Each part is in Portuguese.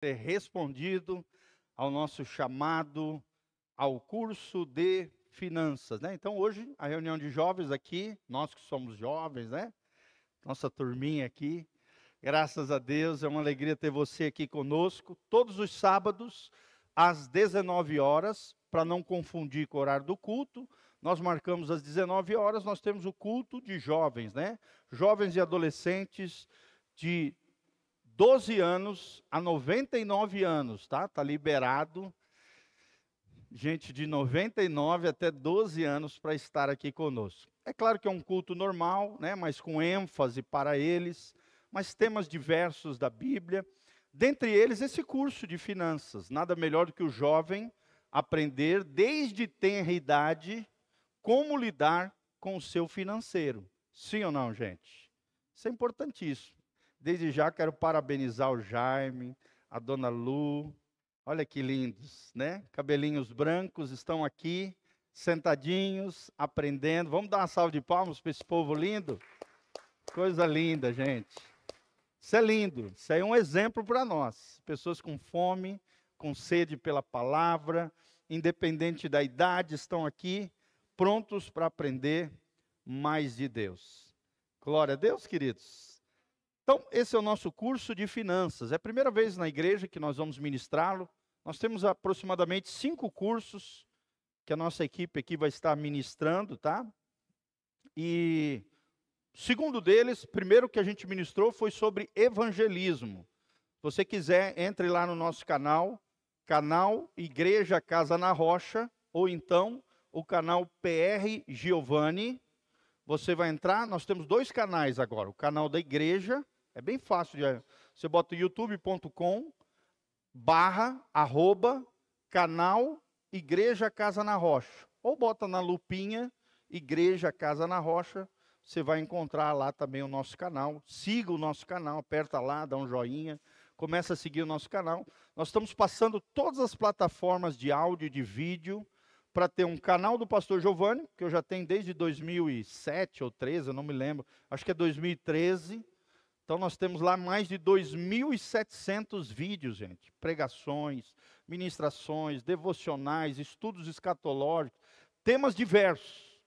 ter respondido ao nosso chamado ao curso de finanças, né? Então hoje a reunião de jovens aqui, nós que somos jovens, né? Nossa turminha aqui, graças a Deus, é uma alegria ter você aqui conosco todos os sábados às 19 horas, para não confundir com o horário do culto. Nós marcamos às 19 horas, nós temos o culto de jovens, né? Jovens e adolescentes de 12 anos a 99 anos, tá? Tá liberado. Gente de 99 até 12 anos para estar aqui conosco. É claro que é um culto normal, né? Mas com ênfase para eles, mas temas diversos da Bíblia. Dentre eles, esse curso de finanças. Nada melhor do que o jovem aprender, desde tenra idade, como lidar com o seu financeiro. Sim ou não, gente? Isso é importantíssimo. Desde já quero parabenizar o Jaime, a dona Lu. Olha que lindos, né? Cabelinhos brancos estão aqui, sentadinhos, aprendendo. Vamos dar uma salva de palmas para esse povo lindo? Coisa linda, gente. Isso é lindo. Isso aí é um exemplo para nós. Pessoas com fome, com sede pela palavra, independente da idade, estão aqui, prontos para aprender mais de Deus. Glória a Deus, queridos. Então, esse é o nosso curso de finanças. É a primeira vez na igreja que nós vamos ministrá-lo. Nós temos aproximadamente 5 cursos que a nossa equipe aqui vai estar ministrando, tá? E o segundo deles, primeiro que a gente ministrou foi sobre evangelismo. Se você quiser, entre lá no nosso canal Igreja Casa na Rocha, ou então o canal PR Giovanni. Você vai entrar, nós temos 2 canais agora, o canal da igreja, é bem fácil, você bota youtube.com/canal Igreja Casa na Rocha, ou bota na lupinha Igreja Casa na Rocha, você vai encontrar lá também o nosso canal. Siga o nosso canal, aperta lá, dá um joinha, começa a seguir o nosso canal. Nós estamos passando todas as plataformas de áudio e de vídeo, para ter um canal do pastor Giovanni, que eu já tenho desde 2007 ou 2013, eu não me lembro, acho que é 2013. Então nós temos lá mais de 2.700 vídeos, gente. Pregações, ministrações, devocionais, estudos escatológicos, temas diversos.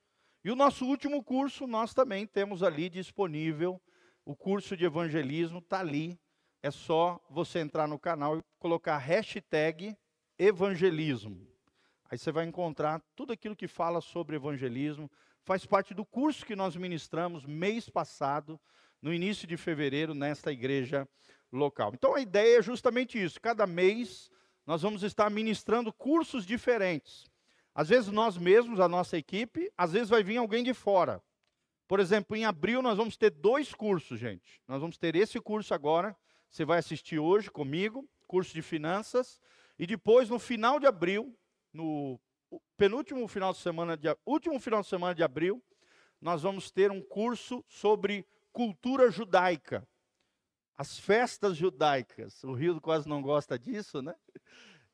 E o nosso último curso, nós também temos ali disponível, o curso de evangelismo está ali. É só você entrar no canal e colocar hashtag evangelismo. Aí você vai encontrar tudo aquilo que fala sobre evangelismo. Faz parte do curso que nós ministramos mês passado, no início de fevereiro, nesta igreja local. Então a ideia é justamente isso. Cada mês nós vamos estar ministrando cursos diferentes. Às vezes nós mesmos, a nossa equipe, às vezes vai vir alguém de fora. Por exemplo, em abril nós vamos ter 2 cursos, gente. Nós vamos ter esse curso agora, você vai assistir hoje comigo, curso de finanças. E depois, no final de abril, no último final de semana de abril, nós vamos ter um curso sobre cultura judaica, as festas judaicas. O Rio quase não gosta disso, né?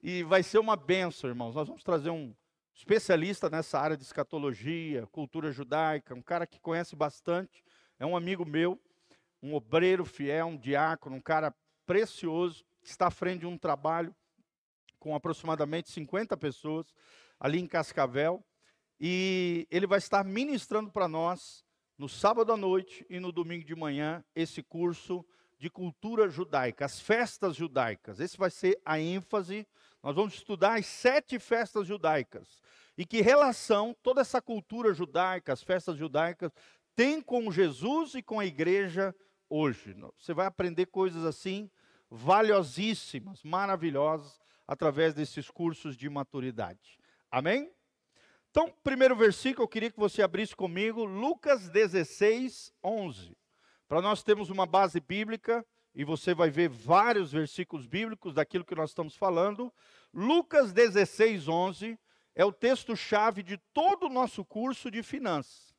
E vai ser uma bênção, irmãos. Nós vamos trazer um especialista nessa área de escatologia, cultura judaica, um cara que conhece bastante, é um amigo meu, um obreiro fiel, um diácono, um cara precioso, que está à frente de um trabalho com aproximadamente 50 pessoas, ali em Cascavel, e ele vai estar ministrando para nós, no sábado à noite e no domingo de manhã, esse curso de cultura judaica, as festas judaicas. Esse vai ser a ênfase. Nós vamos estudar as 7 festas judaicas, e que relação toda essa cultura judaica, as festas judaicas, tem com Jesus e com a igreja hoje. Você vai aprender coisas assim, valiosíssimas, maravilhosas, através desses cursos de maturidade. Amém? Então, primeiro versículo, eu queria que você abrisse comigo, Lucas 16, 11. Para nós termos uma base bíblica, e você vai ver vários versículos bíblicos daquilo que nós estamos falando. Lucas 16, 11 é o texto-chave de todo o nosso curso de finanças.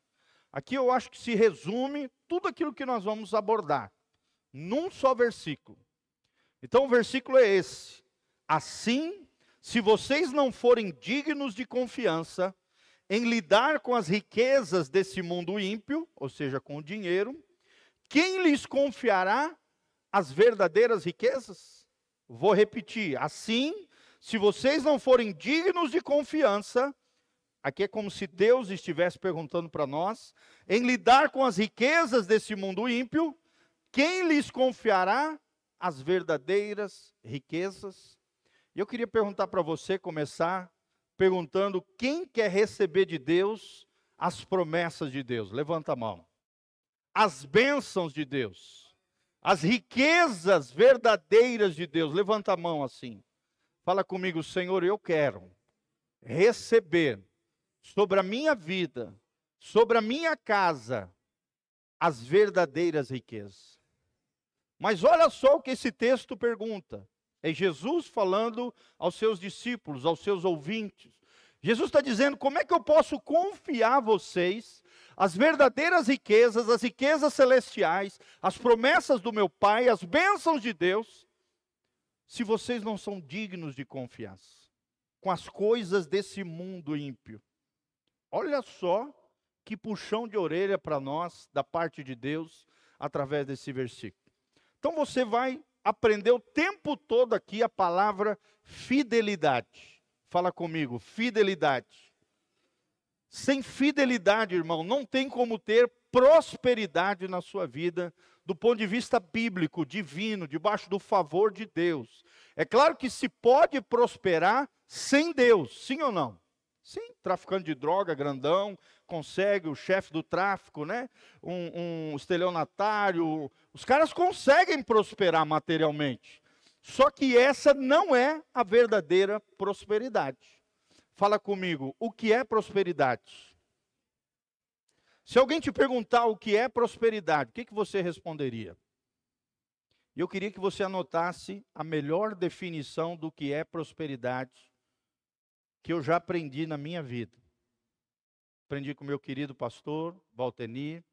Aqui eu acho que se resume tudo aquilo que nós vamos abordar, num só versículo. Então o versículo é esse. Assim, se vocês não forem dignos de confiança em lidar com as riquezas desse mundo ímpio, ou seja, com o dinheiro, quem lhes confiará as verdadeiras riquezas? Vou repetir. Assim, se vocês não forem dignos de confiança, aqui é como se Deus estivesse perguntando para nós, em lidar com as riquezas desse mundo ímpio, quem lhes confiará as verdadeiras riquezas? E eu queria perguntar para você, começar perguntando quem quer receber de Deus as promessas de Deus. Levanta a mão. As bênçãos de Deus. As riquezas verdadeiras de Deus. Levanta a mão assim. Fala comigo, Senhor, eu quero receber sobre a minha vida, sobre a minha casa, as verdadeiras riquezas. Mas olha só o que esse texto pergunta. É Jesus falando aos seus discípulos, aos seus ouvintes. Jesus está dizendo, como é que eu posso confiar a vocês as verdadeiras riquezas, as riquezas celestiais, as promessas do meu Pai, as bênçãos de Deus, se vocês não são dignos de confiança com as coisas desse mundo ímpio? Olha só que puxão de orelha para nós, da parte de Deus, através desse versículo. Então você vai aprender o tempo todo aqui a palavra fidelidade. Fala comigo, fidelidade. Sem fidelidade, irmão, não tem como ter prosperidade na sua vida, do ponto de vista bíblico, divino, debaixo do favor de Deus. É claro que se pode prosperar sem Deus, sim ou não? Sim, traficante de droga, grandão, consegue, o chefe do tráfico, né? Um estelionatário, os caras conseguem prosperar materialmente. Só que essa não é a verdadeira prosperidade. Fala comigo, o que é prosperidade? Se alguém te perguntar o que é prosperidade, o que você responderia? Eu queria que você anotasse a melhor definição do que é prosperidade que eu já aprendi na minha vida. Aprendi com meu querido pastor, Valtenir.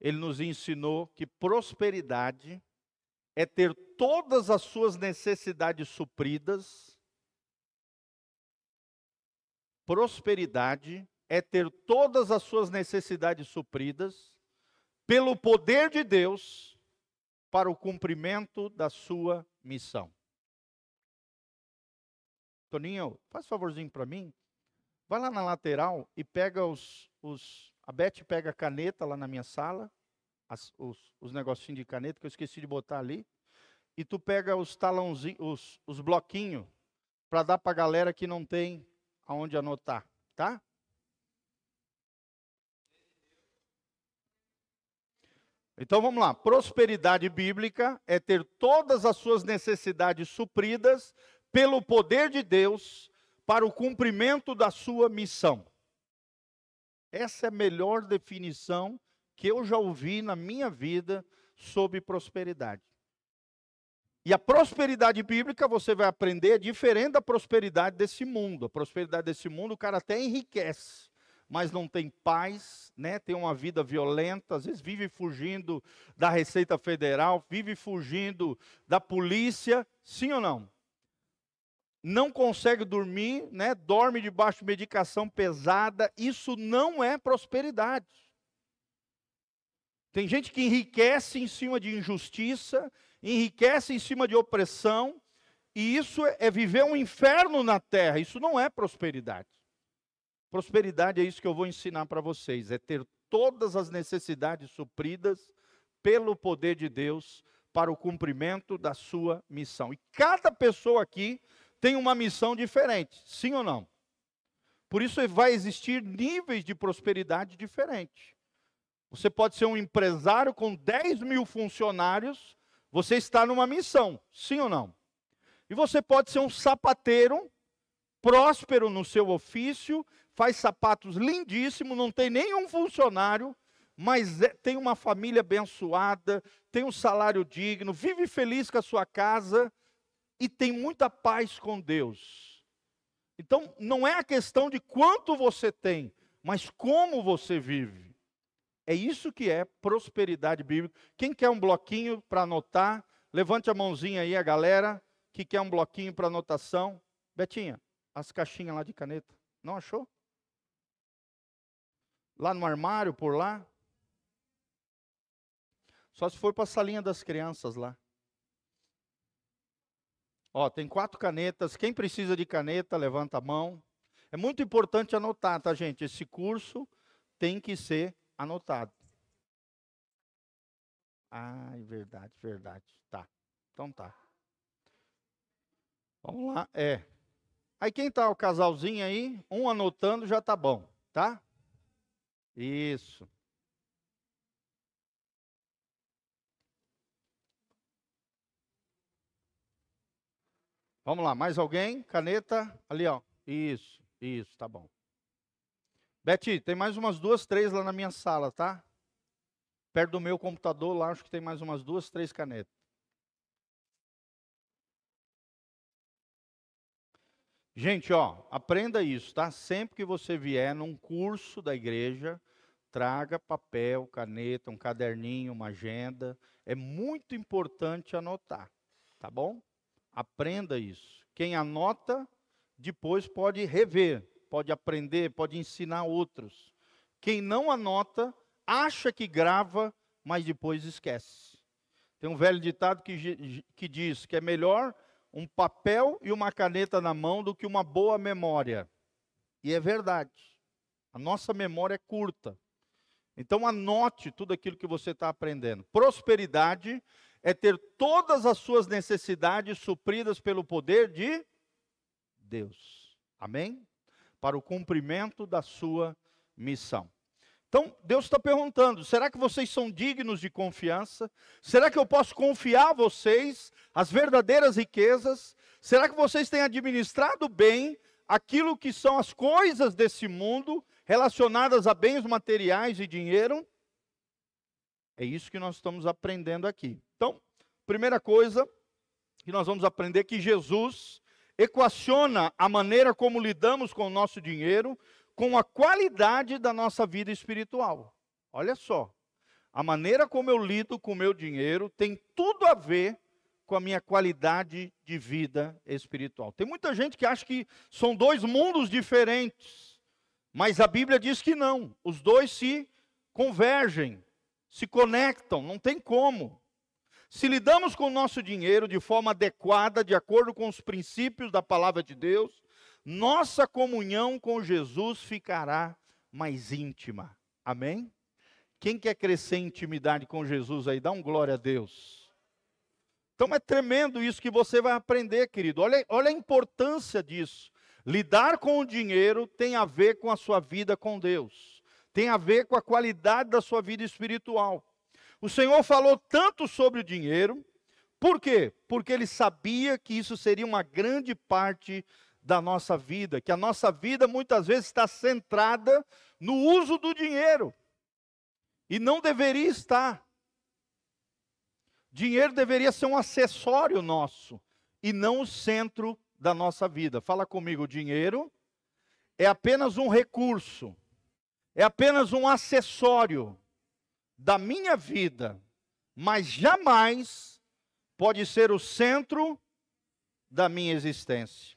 Ele nos ensinou que prosperidade é ter todas as suas necessidades supridas. Prosperidade é ter todas as suas necessidades supridas pelo poder de Deus para o cumprimento da sua missão. Toninho, faz um favorzinho para mim. Vai lá na lateral e pega a Beth pega a caneta lá na minha sala, os negocinhos de caneta que eu esqueci de botar ali, e tu pega os talãozinhos, os bloquinhos, para dar para a galera que não tem aonde anotar, tá? Então vamos lá, prosperidade bíblica é ter todas as suas necessidades supridas pelo poder de Deus para o cumprimento da sua missão. Essa é a melhor definição que eu já ouvi na minha vida sobre prosperidade. E a prosperidade bíblica, você vai aprender, é diferente da prosperidade desse mundo. A prosperidade desse mundo, o cara até enriquece, mas não tem paz, né? Tem uma vida violenta, às vezes vive fugindo da Receita Federal, vive fugindo da polícia, sim ou não? Não consegue dormir, né? Dorme debaixo de medicação pesada, isso não é prosperidade. Tem gente que enriquece em cima de injustiça, enriquece em cima de opressão, e isso é viver um inferno na terra, isso não é prosperidade. Prosperidade é isso que eu vou ensinar para vocês, é ter todas as necessidades supridas pelo poder de Deus para o cumprimento da sua missão. E cada pessoa aqui tem uma missão diferente, sim ou não? Por isso vai existir níveis de prosperidade diferentes. Você pode ser um empresário com 10 mil funcionários, você está numa missão, sim ou não? E você pode ser um sapateiro, próspero no seu ofício, faz sapatos lindíssimos, não tem nenhum funcionário, mas tem uma família abençoada, tem um salário digno, vive feliz com a sua casa e tem muita paz com Deus. Então, não é a questão de quanto você tem, mas como você vive. É isso que é prosperidade bíblica. Quem quer um bloquinho para anotar? Levante a mãozinha aí, a galera que quer um bloquinho para anotação. Betinha, as caixinhas lá de caneta. Não achou? Lá no armário, por lá? Só se for para a salinha das crianças lá. Ó, tem 4 canetas. Quem precisa de caneta, levanta a mão. É muito importante anotar, tá, gente? Esse curso tem que ser anotado. Ah, é verdade, verdade. Tá. Então tá. Vamos lá. Aí quem tá o casalzinho aí, um anotando já tá bom, tá? Isso. Vamos lá, mais alguém? Caneta? Ali, ó. Isso, tá bom. Beti, tem mais umas 2, 3 lá na minha sala, tá? Perto do meu computador lá, acho que tem mais umas 2, 3 canetas. Gente, ó, aprenda isso, tá? Sempre que você vier num curso da igreja, traga papel, caneta, um caderninho, uma agenda. É muito importante anotar, tá bom? Aprenda isso. Quem anota, depois pode rever, pode aprender, pode ensinar outros. Quem não anota, acha que grava, mas depois esquece. Tem um velho ditado que diz que é melhor um papel e uma caneta na mão do que uma boa memória. E é verdade. A nossa memória é curta. Então anote tudo aquilo que você está aprendendo. Prosperidade é ter todas as suas necessidades supridas pelo poder de Deus. Amém? Para o cumprimento da sua missão. Então, Deus está perguntando, será que vocês são dignos de confiança? Será que eu posso confiar a vocês as verdadeiras riquezas? Será que vocês têm administrado bem aquilo que são as coisas desse mundo, relacionadas a bens materiais e dinheiro? É isso que nós estamos aprendendo aqui. Então, primeira coisa que nós vamos aprender é que Jesus equaciona a maneira como lidamos com o nosso dinheiro com a qualidade da nossa vida espiritual. Olha só, a maneira como eu lido com o meu dinheiro tem tudo a ver com a minha qualidade de vida espiritual. Tem muita gente que acha que são 2 mundos diferentes, mas a Bíblia diz que não. Os 2 se convergem, se conectam, não tem como. Se lidamos com o nosso dinheiro de forma adequada, de acordo com os princípios da palavra de Deus, nossa comunhão com Jesus ficará mais íntima. Amém? Quem quer crescer em intimidade com Jesus aí, dá um glória a Deus. Então é tremendo isso que você vai aprender, querido. Olha a importância disso. Lidar com o dinheiro tem a ver com a sua vida com Deus. Tem a ver com a qualidade da sua vida espiritual. O Senhor falou tanto sobre o dinheiro. Por quê? Porque Ele sabia que isso seria uma grande parte da nossa vida, que a nossa vida muitas vezes está centrada no uso do dinheiro, e não deveria estar. Dinheiro deveria ser um acessório nosso, e não o centro da nossa vida. Fala comigo, dinheiro é apenas um recurso, é apenas um acessório da minha vida, mas jamais pode ser o centro da minha existência.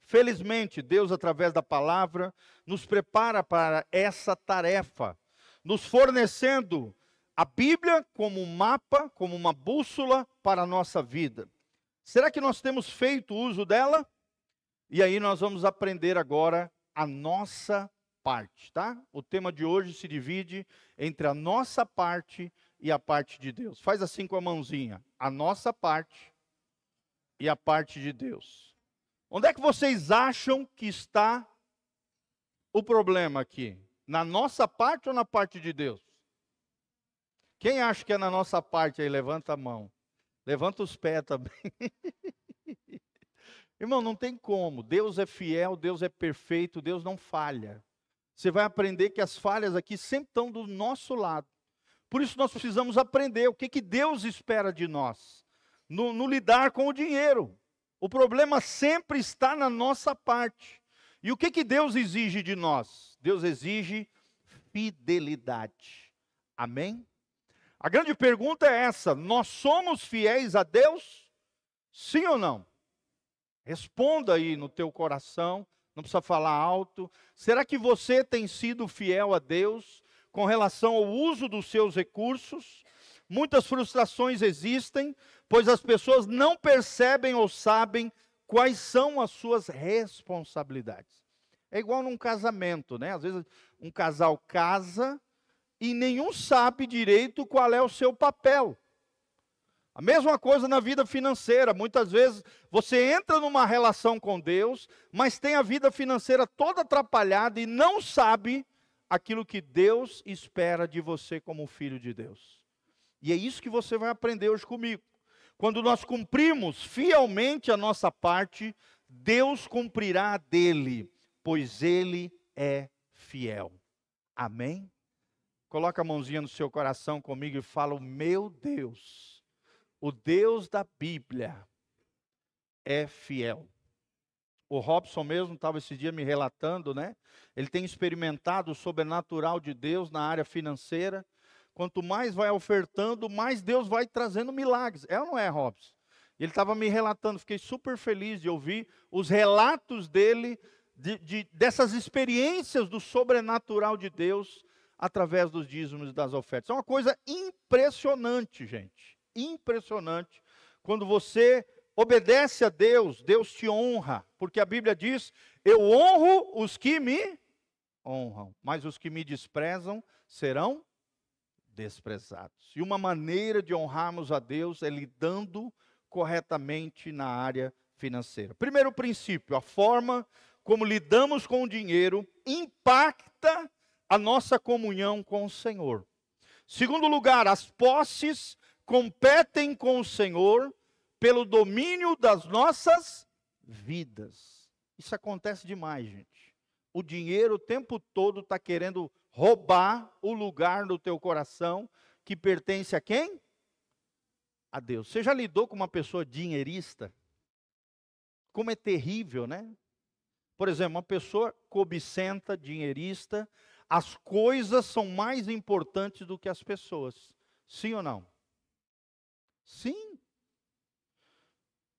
Felizmente, Deus, através da palavra, nos prepara para essa tarefa, nos fornecendo a Bíblia como um mapa, como uma bússola para a nossa vida. Será que nós temos feito uso dela? E aí nós vamos aprender agora a nossa parte, tá? O tema de hoje se divide entre a nossa parte e a parte de Deus. Faz assim com a mãozinha, a nossa parte e a parte de Deus. Onde é que vocês acham que está o problema aqui? Na nossa parte ou na parte de Deus? Quem acha que é na nossa parte aí? Levanta a mão. Levanta os pés também. Irmão, não tem como. Deus é fiel, Deus é perfeito, Deus não falha. Você vai aprender que as falhas aqui sempre estão do nosso lado. Por isso nós precisamos aprender o que Deus espera de nós. No lidar com o dinheiro. O problema sempre está na nossa parte. E o que Deus exige de nós? Deus exige fidelidade. Amém? A grande pergunta é essa: nós somos fiéis a Deus? Sim ou não? Responda aí no teu coração, não precisa falar alto. Será que você tem sido fiel a Deus com relação ao uso dos seus recursos? Muitas frustrações existem, pois as pessoas não percebem ou sabem quais são as suas responsabilidades. É igual num casamento, né? Às vezes um casal casa e nenhum sabe direito qual é o seu papel. A mesma coisa na vida financeira. Muitas vezes você entra numa relação com Deus, mas tem a vida financeira toda atrapalhada e não sabe aquilo que Deus espera de você como filho de Deus. E é isso que você vai aprender hoje comigo. Quando nós cumprimos fielmente a nossa parte, Deus cumprirá a dele, pois Ele é fiel. Amém? Coloca a mãozinha no seu coração comigo e fala: o meu Deus, o Deus da Bíblia, é fiel. O Robson mesmo estava esse dia me relatando, né? Ele tem experimentado o sobrenatural de Deus na área financeira. Quanto mais vai ofertando, mais Deus vai trazendo milagres. É ou não é, Robson? Ele estava me relatando, fiquei super feliz de ouvir os relatos dele, dessas experiências do sobrenatural de Deus, através dos dízimos e das ofertas. É uma coisa impressionante, gente. Impressionante. Quando você obedece a Deus, Deus te honra. Porque a Bíblia diz: eu honro os que me honram, mas os que me desprezam serão desprezados. E uma maneira de honrarmos a Deus é lidando corretamente na área financeira. Primeiro princípio: a forma como lidamos com o dinheiro impacta a nossa comunhão com o Senhor. Segundo lugar, as posses competem com o Senhor pelo domínio das nossas vidas. Isso acontece demais, gente. O dinheiro o tempo todo está querendo roubar o lugar do teu coração que pertence a quem? A Deus. Você já lidou com uma pessoa dinheirista? Como é terrível, né? Por exemplo, uma pessoa cobicenta, dinheirista, as coisas são mais importantes do que as pessoas. Sim ou não? Sim.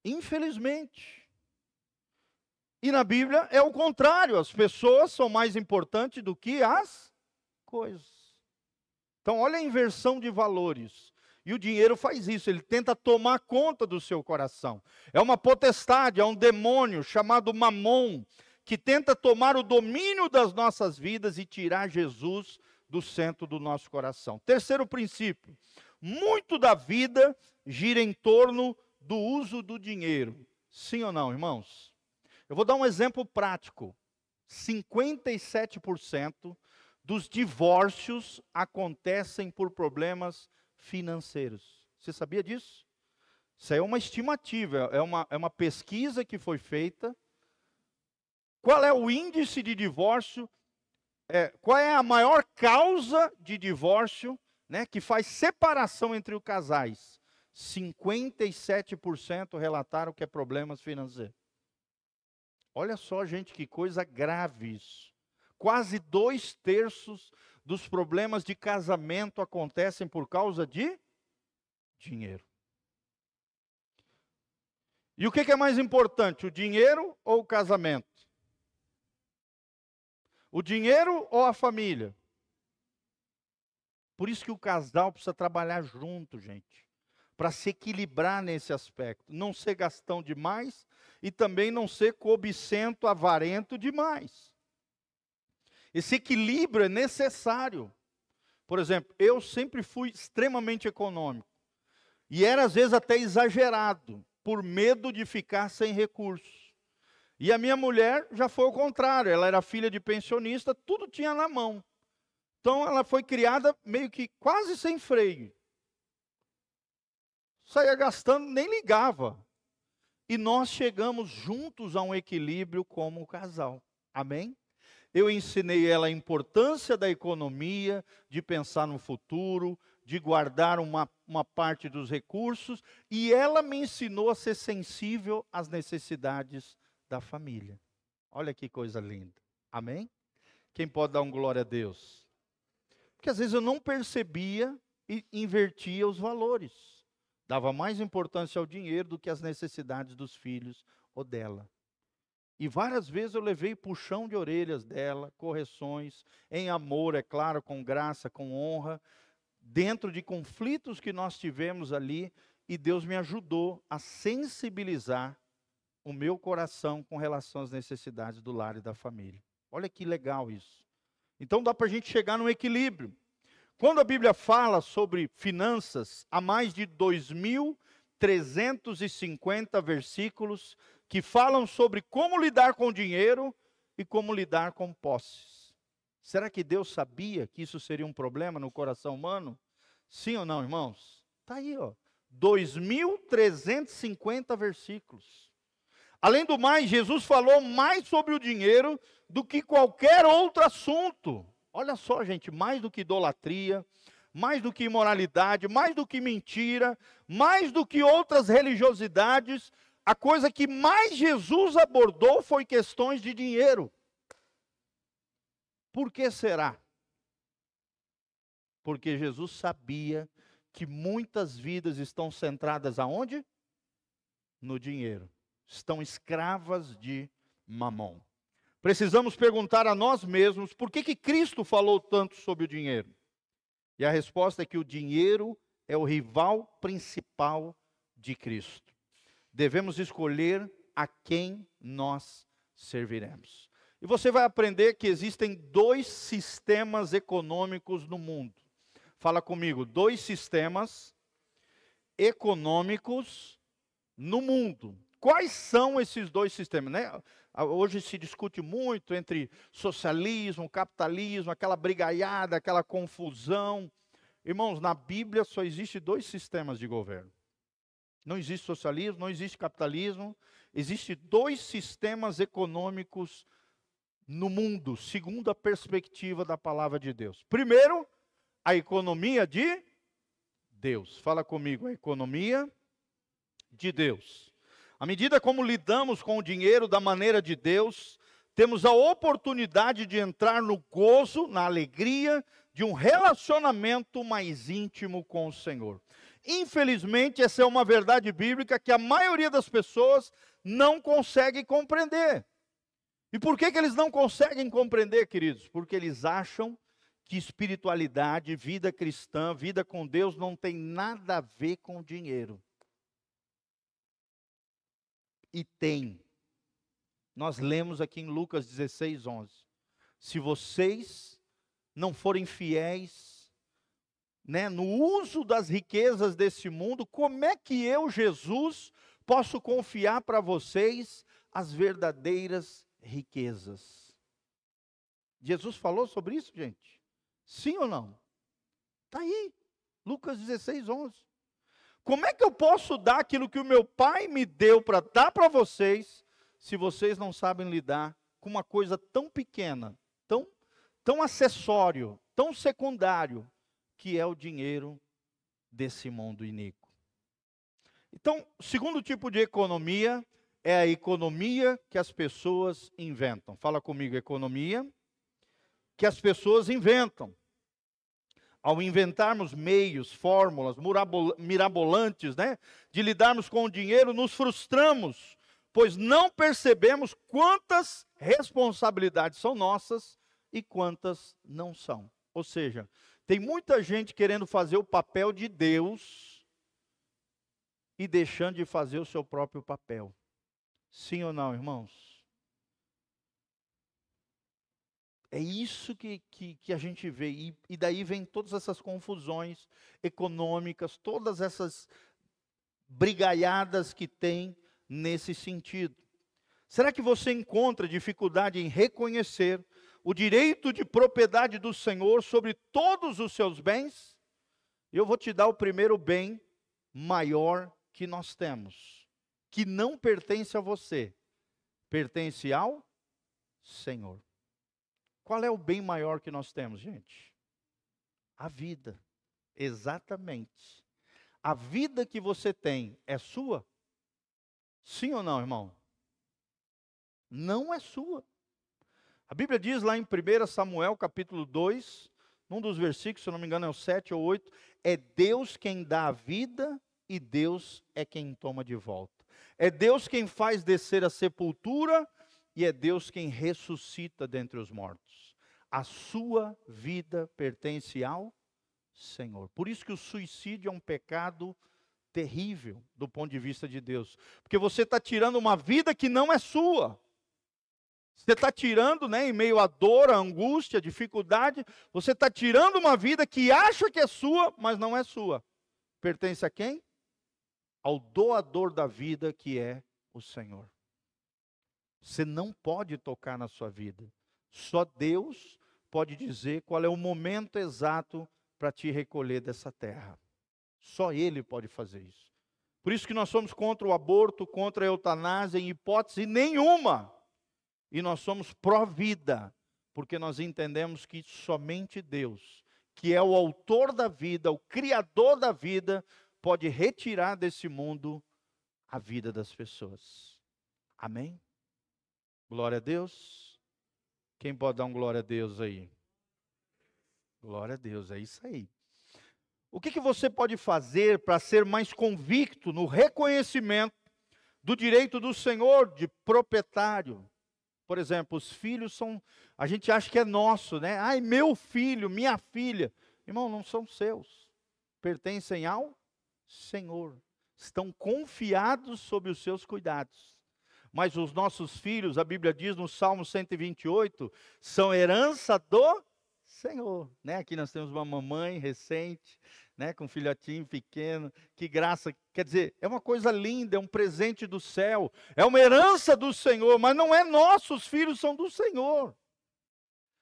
Infelizmente. E na Bíblia é o contrário, as pessoas são mais importantes do que as coisas. Então olha a inversão de valores. E o dinheiro faz isso, ele tenta tomar conta do seu coração. É uma potestade, é um demônio chamado Mamon, que tenta tomar o domínio das nossas vidas e tirar Jesus do centro do nosso coração. Terceiro princípio: muito da vida gira em torno do uso do dinheiro. Sim ou não, irmãos? Eu vou dar um exemplo prático. 57% dos divórcios acontecem por problemas financeiros. Você sabia disso? Isso é uma estimativa, é uma pesquisa que foi feita. Qual é o índice de divórcio? Qual é a maior causa de divórcio, né, que faz separação entre os casais? 57% relataram que é problemas financeiros. Olha só, gente, que coisa grave isso. Quase 2/3 dos problemas de casamento acontecem por causa de dinheiro. E o que é mais importante, o dinheiro ou o casamento? O dinheiro ou a família? Por isso que o casal precisa trabalhar junto, gente, para se equilibrar nesse aspecto. Não ser gastão demais e também não ser cobicento, avarento demais. Esse equilíbrio é necessário. Por exemplo, eu sempre fui extremamente econômico. E era às vezes até exagerado, por medo de ficar sem recursos. E a minha mulher já foi o contrário, ela era filha de pensionista, tudo tinha na mão. Então ela foi criada meio que quase sem freio. Saía gastando, nem ligava. E nós chegamos juntos a um equilíbrio como casal. Amém? Eu ensinei ela a importância da economia, de pensar no futuro, de guardar uma parte dos recursos, e ela me ensinou a ser sensível às necessidades da família. Olha que coisa linda. Amém? Quem pode dar um glória a Deus? Porque às vezes eu não percebia e invertia os valores. Dava mais importância ao dinheiro do que às necessidades dos filhos ou dela. E várias vezes eu levei puxão de orelhas dela, correções, em amor, é claro, com graça, com honra, dentro de conflitos que nós tivemos ali, e Deus me ajudou a sensibilizar o meu coração com relação às necessidades do lar e da família. Olha que legal isso. Então dá para a gente chegar num equilíbrio. Quando a Bíblia fala sobre finanças, há mais de 2.350 versículos que falam sobre como lidar com o dinheiro e como lidar com posses. Será que Deus sabia que isso seria um problema no coração humano? Sim ou não, irmãos? Está aí, ó. 2.350 versículos. Além do mais, Jesus falou mais sobre o dinheiro do que qualquer outro assunto. Olha só, gente, mais do que idolatria, mais do que imoralidade, mais do que mentira, mais do que outras religiosidades, a coisa que mais Jesus abordou foi questões de dinheiro. Por que será? Porque Jesus sabia que muitas vidas estão centradas aonde? No dinheiro. Estão escravas de Mamon. Precisamos perguntar a nós mesmos por que Cristo falou tanto sobre o dinheiro. E a resposta é que o dinheiro é o rival principal de Cristo. Devemos escolher a quem nós serviremos. E você vai aprender que existem 2 sistemas econômicos no mundo. Fala comigo, 2 sistemas econômicos no mundo. Quais são esses 2 sistemas, né? Hoje se discute muito entre socialismo, capitalismo, aquela brigaiada, aquela confusão. Irmãos, na Bíblia só existe 2 sistemas de governo. Não existe socialismo, não existe capitalismo. Existem 2 sistemas econômicos no mundo, segundo a perspectiva da palavra de Deus. Primeiro, a economia de Deus. Fala comigo, a economia de Deus. À medida como lidamos com o dinheiro da maneira de Deus, temos a oportunidade de entrar no gozo, na alegria de um relacionamento mais íntimo com o Senhor. Infelizmente, essa é uma verdade bíblica que a maioria das pessoas não consegue compreender. E por que eles não conseguem compreender, queridos? Porque eles acham que espiritualidade, vida cristã, vida com Deus não tem nada a ver com dinheiro. E tem. Nós lemos aqui em Lucas 16, 11. Se vocês não forem fiéis, né, no uso das riquezas desse mundo, como é que eu, Jesus, posso confiar para vocês as verdadeiras riquezas? Jesus falou sobre isso, gente? Sim ou não? Está aí, Lucas 16, 11. Como é que eu posso dar aquilo que o meu pai me deu para dar para vocês, se vocês não sabem lidar com uma coisa tão pequena, tão acessório, tão secundário, que é o dinheiro desse mundo iníquo? Então, o segundo tipo de economia é a economia que as pessoas inventam. Fala comigo, economia que as pessoas inventam. Ao inventarmos meios, fórmulas mirabolantes, né, de lidarmos com o dinheiro, nos frustramos, pois não percebemos quantas responsabilidades são nossas e quantas não são. Ou seja, tem muita gente querendo fazer o papel de Deus e deixando de fazer o seu próprio papel. Sim ou não, irmãos? É isso que a gente vê, e daí vem todas essas confusões econômicas, todas essas brigaiadas que tem nesse sentido. Será que você encontra dificuldade em reconhecer o direito de propriedade do Senhor sobre todos os seus bens? Eu vou te dar o primeiro bem maior que nós temos, que não pertence a você, pertence ao Senhor. Qual é o bem maior que nós temos, gente? A vida. Exatamente. A vida que você tem é sua? Sim ou não, irmão? Não é sua. A Bíblia diz lá em 1 Samuel, capítulo 2, num dos versículos, se eu não me engano é o 7 ou 8, é Deus quem dá a vida e Deus é quem toma de volta. É Deus quem faz descer a sepultura e é Deus quem ressuscita dentre os mortos. A sua vida pertence ao Senhor. Por isso que o suicídio é um pecado terrível do ponto de vista de Deus. Porque você está tirando uma vida que não é sua. Você está tirando, né, em meio à dor, à angústia, à dificuldade, você está tirando uma vida que acha que é sua, mas não é sua. Pertence a quem? Ao doador da vida, que é o Senhor. Você não pode tocar na sua vida. Só Deus pode dizer qual é o momento exato para te recolher dessa terra. Só Ele pode fazer isso. Por isso que nós somos contra o aborto, contra a eutanásia, em hipótese nenhuma. E nós somos pró-vida, porque nós entendemos que somente Deus, que é o autor da vida, o criador da vida, pode retirar desse mundo a vida das pessoas. Amém? Glória a Deus. Quem pode dar um glória a Deus aí? Glória a Deus, é isso aí. O que você pode fazer para ser mais convicto no reconhecimento do direito do Senhor de proprietário? Por exemplo, os filhos são, a gente acha que é nosso, né? Ai, meu filho, minha filha. Irmão, não são seus. Pertencem ao Senhor. Estão confiados sob os seus cuidados. Mas os nossos filhos, a Bíblia diz no Salmo 128, são herança do Senhor. Né? Aqui nós temos uma mamãe recente, né, com um filhotinho pequeno, que graça, quer dizer, é uma coisa linda, é um presente do céu, é uma herança do Senhor, mas não é nosso, os filhos são do Senhor,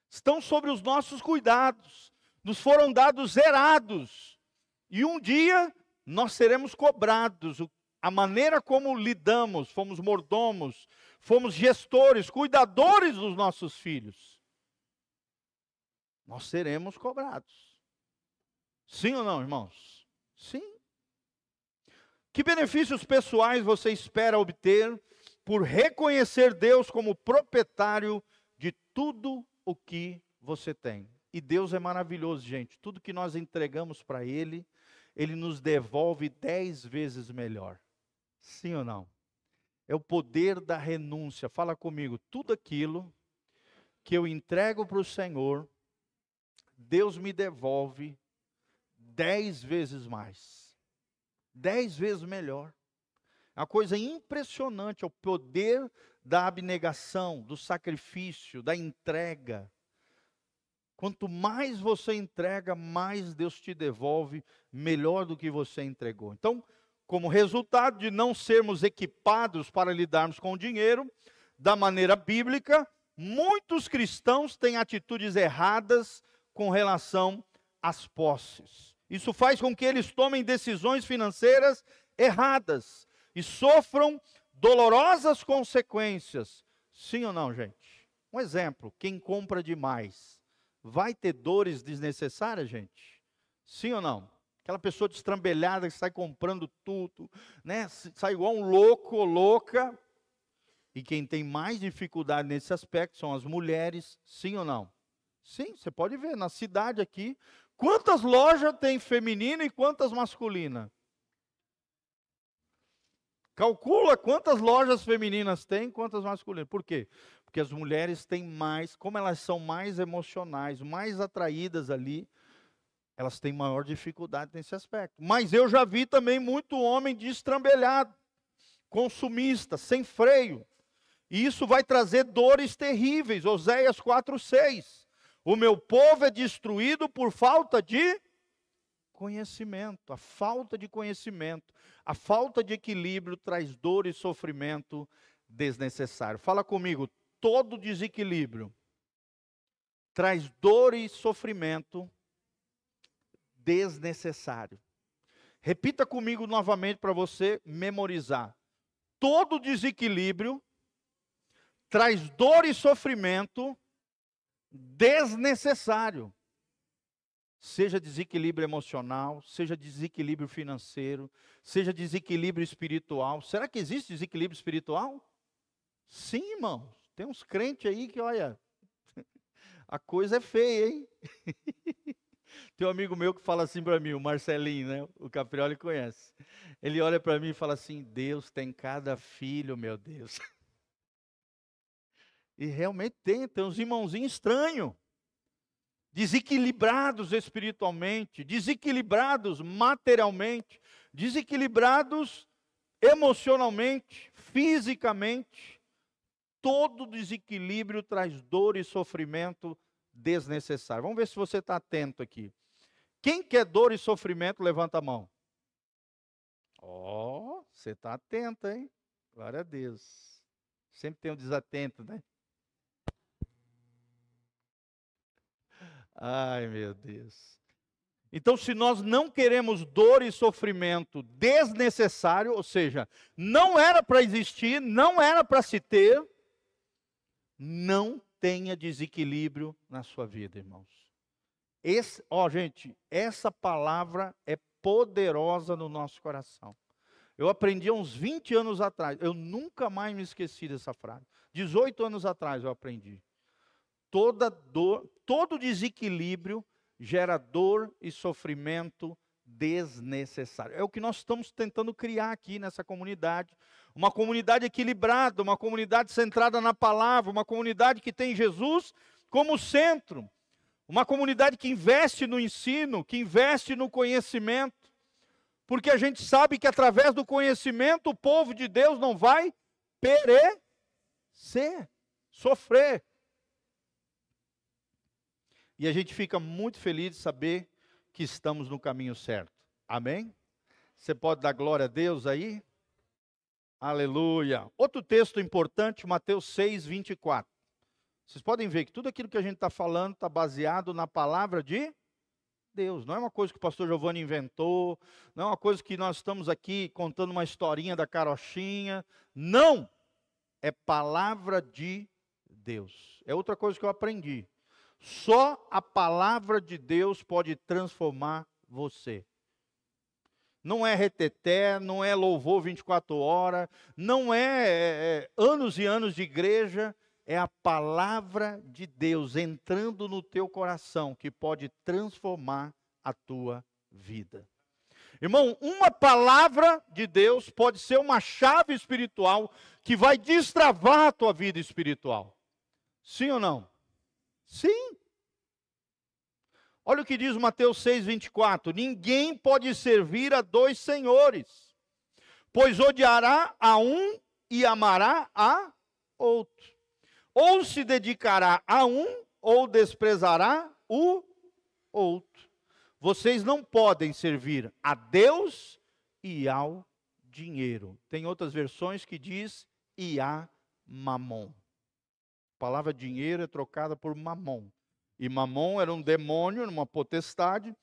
estão sobre os nossos cuidados, nos foram dados zerados, e um dia nós seremos cobrados, a maneira como lidamos, fomos mordomos, fomos gestores, cuidadores dos nossos filhos, nós seremos cobrados. Sim ou não, irmãos? Sim. Que benefícios pessoais você espera obter por reconhecer Deus como proprietário de tudo o que você tem? E Deus é maravilhoso, gente. Tudo que nós entregamos para Ele, Ele nos devolve 10 vezes melhor. Sim ou não? É o poder da renúncia. Fala comigo. Tudo aquilo que eu entrego para o Senhor, Deus me devolve 10 vezes mais, 10 vezes melhor. É uma coisa impressionante, é o poder da abnegação, do sacrifício, da entrega. Quanto mais você entrega, mais Deus te devolve, melhor do que você entregou. Então, como resultado de não sermos equipados para lidarmos com o dinheiro, da maneira bíblica, muitos cristãos têm atitudes erradas com relação às posses. Isso faz com que eles tomem decisões financeiras erradas e sofram dolorosas consequências. Sim ou não, gente? Um exemplo, quem compra demais vai ter dores desnecessárias, gente? Sim ou não? Aquela pessoa destrambelhada que sai comprando tudo, né? Sai igual um louco ou louca. E quem tem mais dificuldade nesse aspecto são as mulheres. Sim ou não? Sim, você pode ver na cidade aqui. Quantas lojas tem feminina e quantas masculina? Calcula quantas lojas femininas tem e quantas masculinas. Por quê? Porque as mulheres têm mais, como elas são mais emocionais, mais atraídas ali, elas têm maior dificuldade nesse aspecto. Mas eu já vi também muito homem destrambelhado, consumista, sem freio. E isso vai trazer dores terríveis. Oséias 4:6. O meu povo é destruído por falta de conhecimento. A falta de conhecimento, a falta de equilíbrio traz dor e sofrimento desnecessário. Fala comigo, todo desequilíbrio traz dor e sofrimento desnecessário. Repita comigo novamente para você memorizar. Todo desequilíbrio traz dor e sofrimento desnecessário. Seja desequilíbrio emocional, seja desequilíbrio financeiro, seja desequilíbrio espiritual. Será que existe desequilíbrio espiritual? Sim, irmãos. Tem uns crentes aí que, olha, a coisa é feia, hein? Tem um amigo meu que fala assim para mim, o Marcelinho, né? O Caprioli conhece. Ele olha para mim e fala assim, Deus tem cada filho, meu Deus. E realmente tem uns irmãozinhos estranhos. desequilibrados espiritualmente, desequilibrados materialmente, desequilibrados emocionalmente, fisicamente. Todo desequilíbrio traz dor e sofrimento desnecessário. Vamos ver se você está atento aqui. Quem quer dor e sofrimento, levanta a mão. Ó, você está atento, hein? Glória a Deus. Sempre tem um desatento, né? Ai, meu Deus. Então, se nós não queremos dor e sofrimento desnecessário, ou seja, não era para existir, não era para se ter, não tenha desequilíbrio na sua vida, irmãos. Gente, essa palavra é poderosa no nosso coração. Eu aprendi há uns 20 anos atrás, eu nunca mais me esqueci dessa frase. 18 anos atrás eu aprendi. Toda dor, todo desequilíbrio gera dor e sofrimento desnecessário. É o que nós estamos tentando criar aqui nessa comunidade. Uma comunidade equilibrada, uma comunidade centrada na palavra, uma comunidade que tem Jesus como centro. Uma comunidade que investe no ensino, que investe no conhecimento. Porque a gente sabe que através do conhecimento o povo de Deus não vai perecer, sofrer. E a gente fica muito feliz de saber que estamos no caminho certo. Amém? Você pode dar glória a Deus aí? Aleluia. Outro texto importante, Mateus 6, 24. Vocês podem ver que tudo aquilo que a gente está falando está baseado na palavra de Deus. Não é uma coisa que o pastor Giovanni inventou, não é uma coisa que nós estamos aqui contando uma historinha da carochinha. Não! É palavra de Deus. É outra coisa que eu aprendi. Só a palavra de Deus pode transformar você. Não é reteté, não é louvor 24 horas, não é anos e anos de igreja, é a palavra de Deus entrando no teu coração que pode transformar a tua vida. Irmão, uma palavra de Deus pode ser uma chave espiritual que vai destravar a tua vida espiritual. Sim ou não? Sim. Olha o que diz Mateus 6, 24. Ninguém pode servir a dois senhores, pois odiará a um e amará a outro. Ou se dedicará a um, ou desprezará o outro. Vocês não podem servir a Deus e ao dinheiro. Tem outras versões que diz e a mamon. A palavra dinheiro é trocada por mamon. E mamon era um demônio, uma potestade,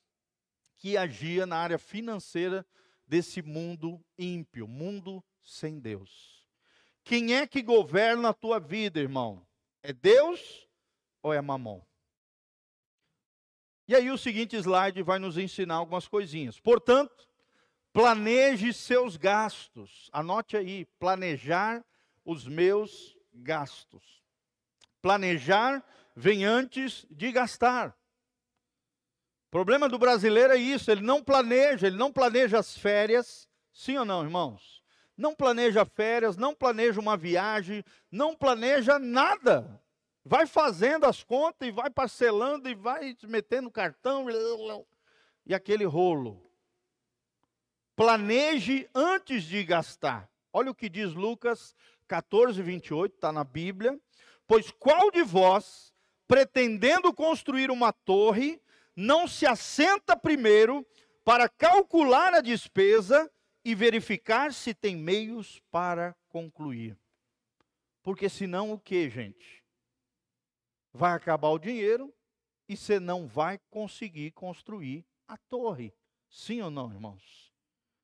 que agia na área financeira desse mundo ímpio, mundo sem Deus. Quem é que governa a tua vida, irmão? É Deus ou é mamon? E aí o seguinte slide vai nos ensinar algumas coisinhas. Portanto, planeje seus gastos. Anote aí, planejar os meus gastos. Planejar vem antes de gastar. O problema do brasileiro é isso, ele não planeja as férias. Sim ou não, irmãos? Não planeja férias, não planeja uma viagem, não planeja nada. Vai fazendo as contas e vai parcelando e vai metendo cartão e aquele rolo. Planeje antes de gastar. Olha o que diz Lucas 14, 28, está na Bíblia. Pois qual de vós, pretendendo construir uma torre, não se assenta primeiro para calcular a despesa e verificar se tem meios para concluir? Porque senão o que, gente? Vai acabar o dinheiro e você não vai conseguir construir a torre. Sim ou não, irmãos?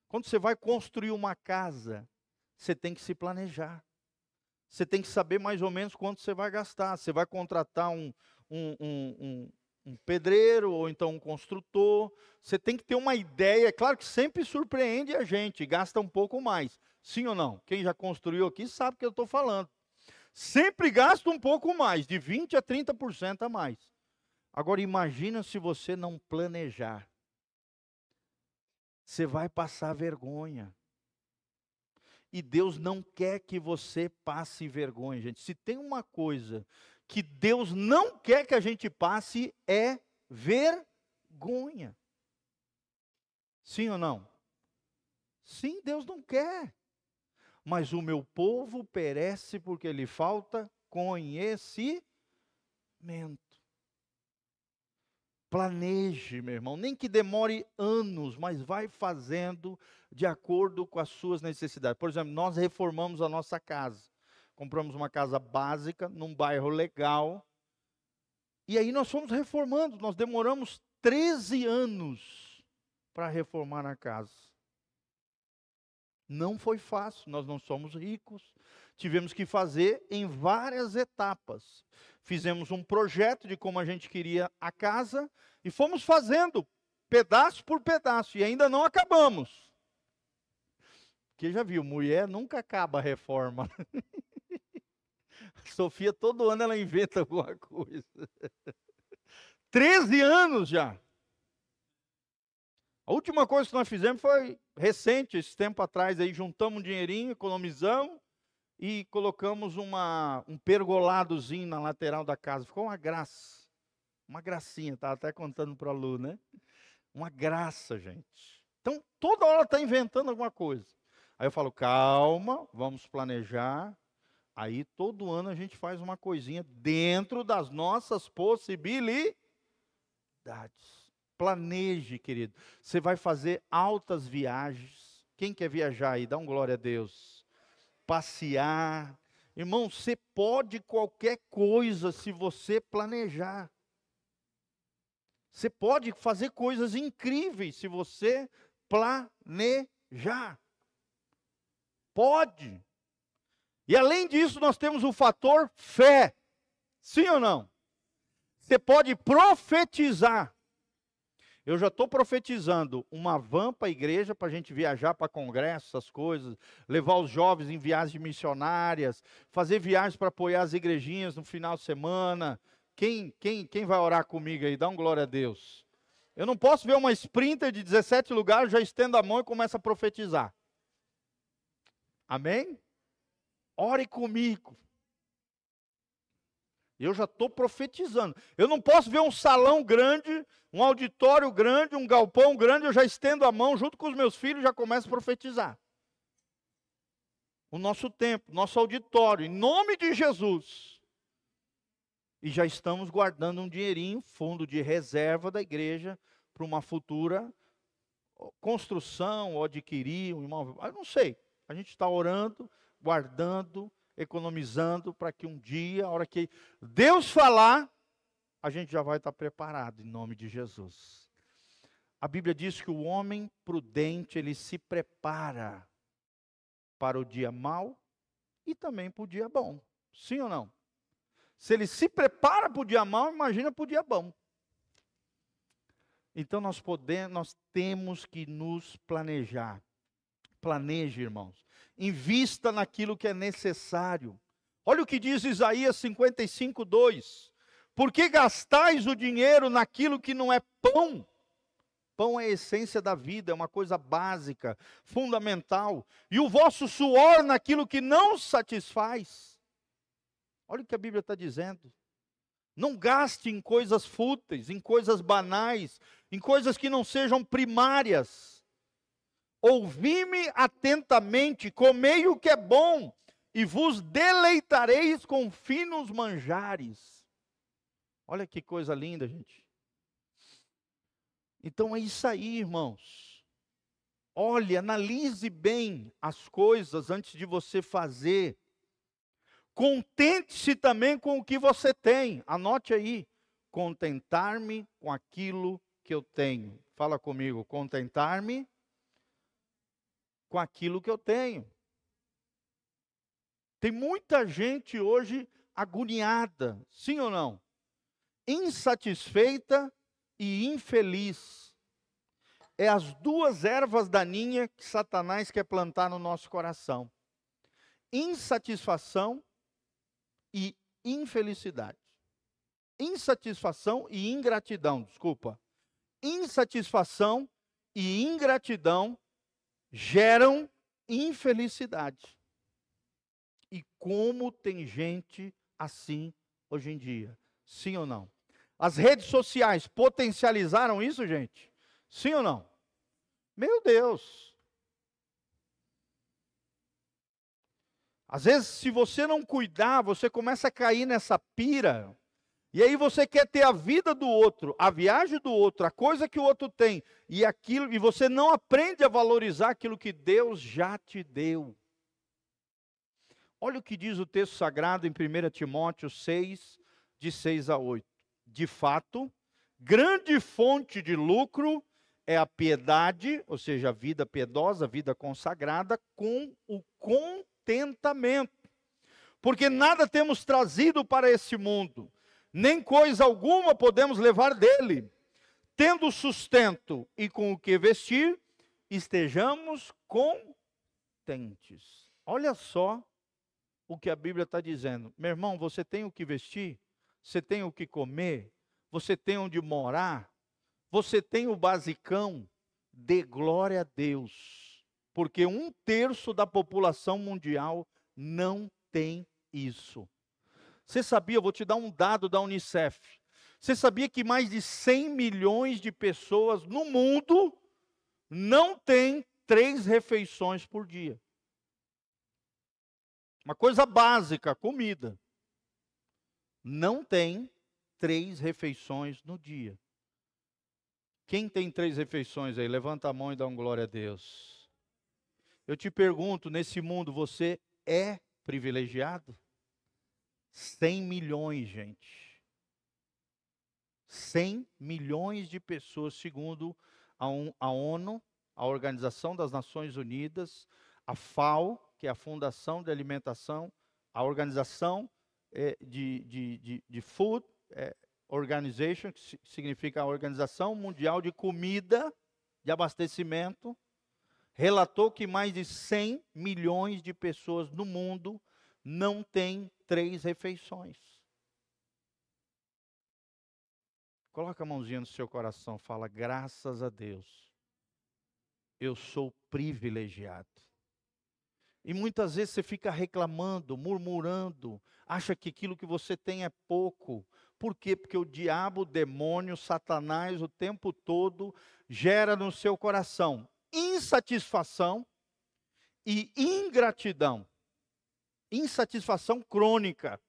Quando você vai construir uma casa, você tem que se planejar. Você tem que saber mais ou menos quanto você vai gastar. Você vai contratar um pedreiro ou então um construtor. Você tem que ter uma ideia. É claro que sempre surpreende a gente, gasta um pouco mais. Sim ou não? Quem já construiu aqui sabe o que eu estou falando. Sempre gasta um pouco mais, de 20% a 30% a mais. Agora imagina se você não planejar. Você vai passar vergonha. E Deus não quer que você passe vergonha, gente. Se tem uma coisa que Deus não quer que a gente passe, é vergonha. Sim ou não? Sim, Deus não quer. Mas o meu povo perece porque lhe falta conhecimento. Planeje, meu irmão, nem que demore anos, mas vai fazendo de acordo com as suas necessidades. Por exemplo, nós reformamos a nossa casa. Compramos uma casa básica, num bairro legal. E aí nós fomos reformando. Nós demoramos 13 anos para reformar a casa. Não foi fácil, nós não somos ricos. Tivemos que fazer em várias etapas. Fizemos um projeto de como a gente queria a casa e fomos fazendo pedaço por pedaço e ainda não acabamos. Porque já viu, mulher nunca acaba a reforma. Sofia, todo ano ela inventa alguma coisa. 13 anos já. A última coisa que nós fizemos foi recente, esse tempo atrás, aí juntamos um dinheirinho, economizamos e colocamos um pergoladozinho na lateral da casa. Ficou uma graça, uma gracinha, estava até contando para a Lu, né? Uma graça, gente. Então, toda hora está inventando alguma coisa. Aí eu falo, calma, vamos planejar. Aí, todo ano a gente faz uma coisinha dentro das nossas possibilidades. Planeje, querido. Você vai fazer altas viagens. Quem quer viajar aí? Dá um glória a Deus. Passear. Irmão, você pode qualquer coisa se você planejar. Você pode fazer coisas incríveis se você planejar. Pode. E além disso, nós temos o fator fé. Sim ou não? Você pode profetizar. Eu já estou profetizando uma van para a igreja, para a gente viajar para congressos, essas coisas, levar os jovens em viagens missionárias, fazer viagens para apoiar as igrejinhas no final de semana. Quem vai orar comigo aí? Dá um glória a Deus. Eu não posso ver uma sprinter de 17 lugares, já estendo a mão e começa a profetizar. Amém? Ore comigo. Eu já estou profetizando. Eu não posso ver um salão grande, um auditório grande, um galpão grande, eu já estendo a mão junto com os meus filhos e já começo a profetizar. O nosso templo, nosso auditório, em nome de Jesus. E já estamos guardando um dinheirinho, fundo de reserva da igreja, para uma futura construção ou adquirir um imóvel. Eu não sei. A gente está orando, guardando, economizando para que um dia, a hora que Deus falar, a gente já vai estar preparado em nome de Jesus. A Bíblia diz que o homem prudente, ele se prepara para o dia mau e também para o dia bom. Sim ou não? Se ele se prepara para o dia mau, imagina para o dia bom. Então nós temos que nos planejar. Planeje, irmãos. Invista naquilo que é necessário. Olha o que diz Isaías 55:2. Por que gastais o dinheiro naquilo que não é pão? Pão é a essência da vida, é uma coisa básica, fundamental. E o vosso suor naquilo que não satisfaz. Olha o que a Bíblia está dizendo. Não gaste em coisas fúteis, em coisas banais, em coisas que não sejam primárias. Ouvi-me atentamente, comei o que é bom, e vos deleitareis com finos manjares. Olha que coisa linda, gente. Então é isso aí, irmãos. Olhe, analise bem as coisas antes de você fazer. Contente-se também com o que você tem. Anote aí. Contentar-me com aquilo que eu tenho. Fala comigo. Contentar-me com aquilo que eu tenho. Tem muita gente hoje agoniada, sim ou não? Insatisfeita e infeliz. É as duas ervas daninhas que Satanás quer plantar no nosso coração. Insatisfação e infelicidade. Insatisfação e ingratidão, desculpa. Insatisfação e ingratidão geram infelicidade. E como tem gente assim hoje em dia? Sim ou não? As redes sociais potencializaram isso, gente? Sim ou não? Meu Deus! Às vezes, se você não cuidar, você começa a cair nessa pira. E aí você quer ter a vida do outro, a viagem do outro, a coisa que o outro tem, e você não aprende a valorizar aquilo que Deus já te deu. Olha o que diz o texto sagrado em 1 Timóteo 6, de 6 a 8. De fato, grande fonte de lucro é a piedade, ou seja, a vida piedosa, a vida consagrada, com o contentamento. Porque nada temos trazido para esse mundo, nem coisa alguma podemos levar dele. Tendo sustento e com o que vestir, estejamos contentes. Olha só o que a Bíblia está dizendo. Meu irmão, você tem o que vestir? Você tem o que comer? Você tem onde morar? Você tem o basicão? Dê glória a Deus. Porque 1/3 da população mundial não tem isso. Você sabia, eu vou te dar um dado da Unicef. Você sabia que mais de 100 milhões de pessoas no mundo não têm 3 refeições por dia? Uma coisa básica, comida. Não tem 3 refeições no dia. Quem tem 3 refeições aí? Levanta a mão e dá um glória a Deus. Eu te pergunto, nesse mundo você é privilegiado? 100 milhões, gente. 100 milhões de pessoas, segundo a ONU, a Organização das Nações Unidas, a FAO, que é a Fundação de Alimentação, a Organização de Food Organization, que significa a Organização Mundial de Comida, de Abastecimento, relatou que mais de 100 milhões de pessoas no mundo não têm 3 refeições. Coloca a mãozinha no seu coração, fala, graças a Deus, eu sou privilegiado. E muitas vezes você fica reclamando, murmurando, acha que aquilo que você tem é pouco. Por quê? Porque o diabo, o demônio, Satanás, o tempo todo, gera no seu coração insatisfação e ingratidão. Insatisfação crônica.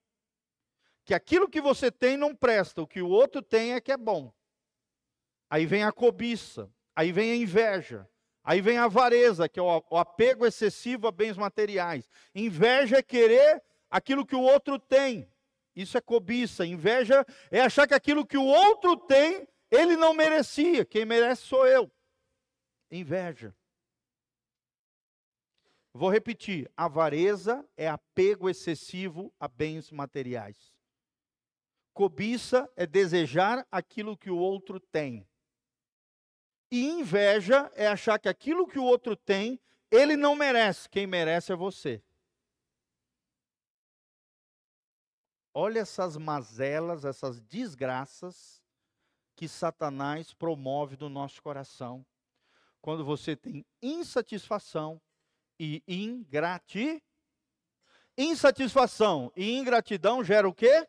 Que aquilo que você tem não presta, o que o outro tem é que é bom. Aí vem a cobiça, aí vem a inveja, aí vem a avareza, que é o apego excessivo a bens materiais. Inveja é querer aquilo que o outro tem. Isso é cobiça. Inveja é achar que aquilo que o outro tem, ele não merecia. Quem merece sou eu. Inveja. Vou repetir. Avareza é apego excessivo a bens materiais. Cobiça é desejar aquilo que o outro tem. E inveja é achar que aquilo que o outro tem, ele não merece. Quem merece é você. Olha essas mazelas, essas desgraças que Satanás promove no nosso coração. Quando você tem insatisfação e ingratidão. Insatisfação e ingratidão gera o quê?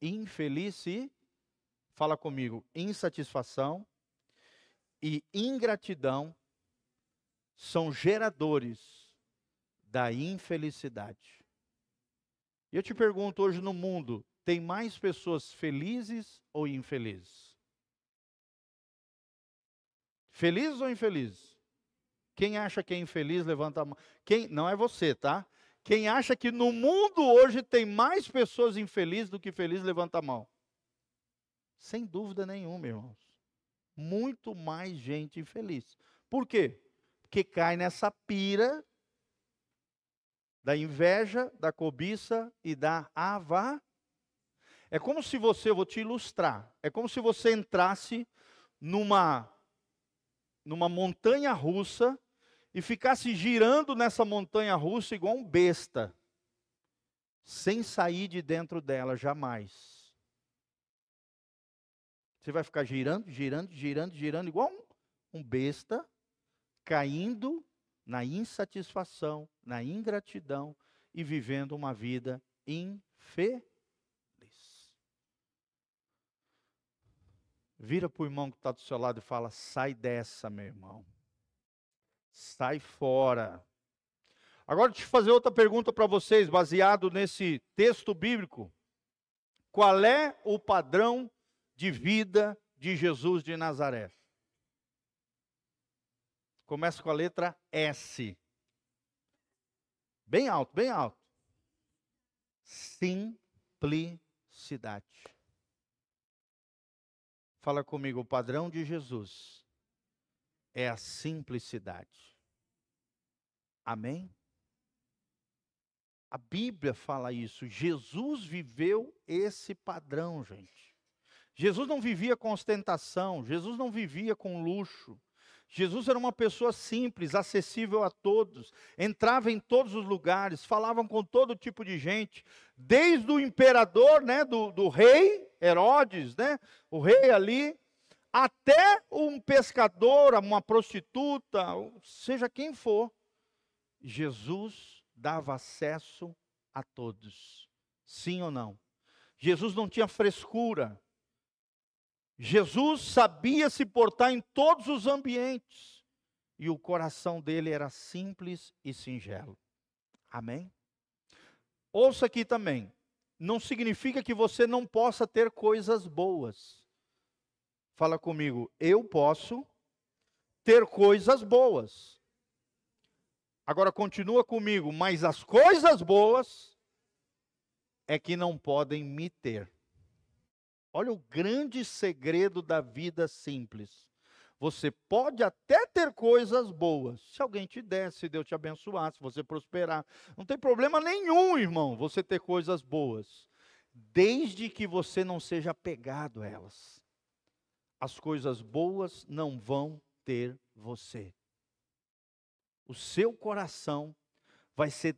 Infelicidade. Fala comigo. Insatisfação e ingratidão são geradores da infelicidade. E eu te pergunto, hoje no mundo, tem mais pessoas felizes ou infelizes? Felizes ou infelizes? Quem acha que é infeliz, levanta a mão. Não é você, tá? Quem acha que no mundo hoje tem mais pessoas infelizes do que felizes, levanta a mão. Sem dúvida nenhuma, irmãos. Muito mais gente infeliz. Por quê? Porque cai nessa pira da inveja, da cobiça e da avareza. É como se você, eu vou te ilustrar, é como se você entrasse numa montanha russa e ficasse girando nessa montanha russa igual um besta, sem sair de dentro dela jamais. Você vai ficar girando, girando, girando, girando, igual um besta, caindo na insatisfação, na ingratidão e vivendo uma vida infeliz. Vira para o irmão que está do seu lado e fala: sai dessa, meu irmão. Sai fora. Agora deixa eu fazer outra pergunta para vocês, baseado nesse texto bíblico. Qual é o padrão de vida de Jesus de Nazaré? Começa com a letra S. Bem alto, bem alto. Simplicidade. Fala comigo, o padrão de Jesus é a simplicidade. Amém? A Bíblia fala isso. Jesus viveu esse padrão, gente. Jesus não vivia com ostentação. Jesus não vivia com luxo. Jesus era uma pessoa simples, acessível a todos. Entrava em todos os lugares, falava com todo tipo de gente. Desde o imperador, né, do rei Herodes, né, o rei ali, até um pescador, uma prostituta, seja quem for. Jesus dava acesso a todos. Sim ou não? Jesus não tinha frescura. Jesus sabia se portar em todos os ambientes. E o coração dele era simples e singelo. Amém? Ouça aqui também. Não significa que você não possa ter coisas boas. Fala comigo. Eu posso ter coisas boas. Agora continua comigo. Mas as coisas boas é que não podem me ter. Olha o grande segredo da vida simples. Você pode até ter coisas boas. Se alguém te der, se Deus te abençoar, se você prosperar. Não tem problema nenhum, irmão, você ter coisas boas. Desde que você não seja apegado a elas. As coisas boas não vão ter você. O seu coração vai ser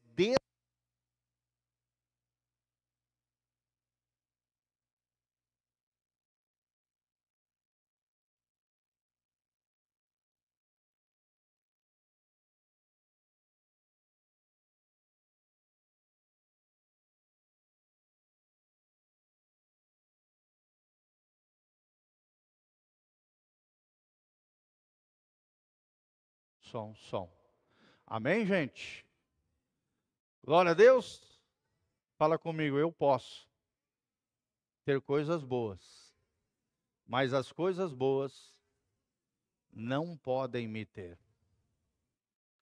som. Amém, gente? Glória a Deus. Fala comigo, eu posso ter coisas boas, mas as coisas boas não podem me ter.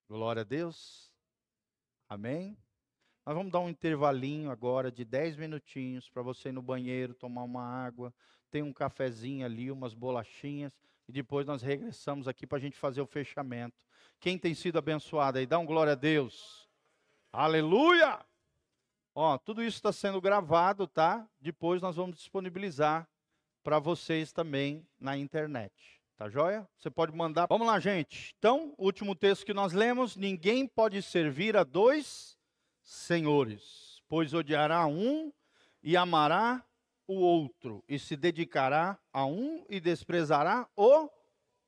Glória a Deus. Amém? Nós vamos dar um intervalinho agora de 10 minutinhos para você ir no banheiro, tomar uma água, tem um cafezinho ali, umas bolachinhas, e depois nós regressamos aqui para a gente fazer o fechamento. Quem tem sido abençoado aí, dá um glória a Deus. Aleluia! Ó, tudo isso está sendo gravado, tá? Depois nós vamos disponibilizar para vocês também na internet. Tá joia? Você pode mandar. Vamos lá, gente. Então, o último texto que nós lemos: ninguém pode servir a dois senhores, pois odiará um e amará o outro, e se dedicará a um e desprezará o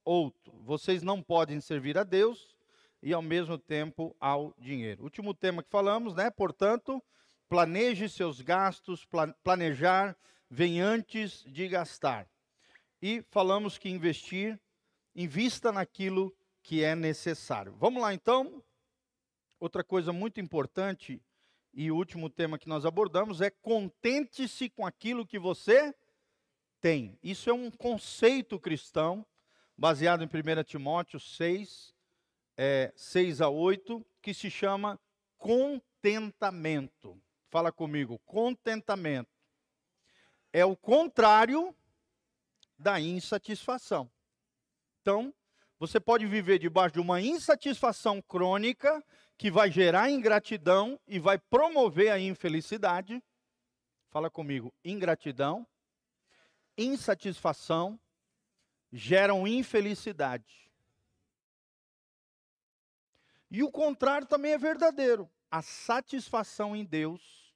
outro. Vocês não podem servir a Deus e ao mesmo tempo ao dinheiro. Último tema que falamos, né? Portanto, planeje seus gastos, planejar vem antes de gastar. E falamos que invista naquilo que é necessário. Vamos lá então. Outra coisa muito importante e o último tema que nós abordamos é: contente-se com aquilo que você tem. Isso é um conceito cristão, baseado em 1 Timóteo 6, 6 a 8, que se chama contentamento. Fala comigo, contentamento. É o contrário da insatisfação. Então, você pode viver debaixo de uma insatisfação crônica que vai gerar ingratidão e vai promover a infelicidade. Fala comigo, ingratidão, insatisfação geram infelicidade. E o contrário também é verdadeiro. A satisfação em Deus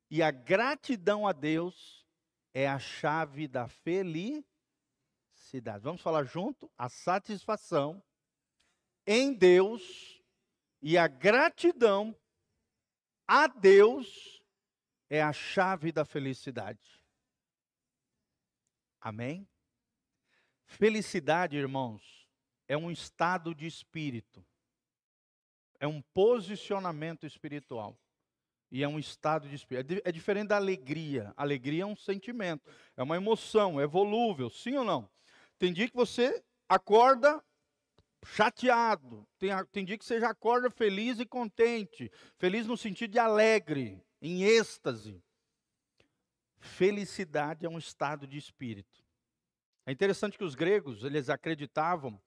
e a gratidão a Deus é a chave da felicidade. Vamos falar junto? A satisfação em Deus e a gratidão a Deus é a chave da felicidade. Amém? Felicidade, irmãos, é um estado de espírito. É um posicionamento espiritual. E é um estado de espírito. É diferente da alegria. Alegria é um sentimento, é uma emoção, é volúvel, sim ou não? Tem dia que você acorda chateado, tem dia que você já acorda feliz e contente. Feliz no sentido de alegre, em êxtase. Felicidade é um estado de espírito. É interessante que os gregos, eles acreditavam,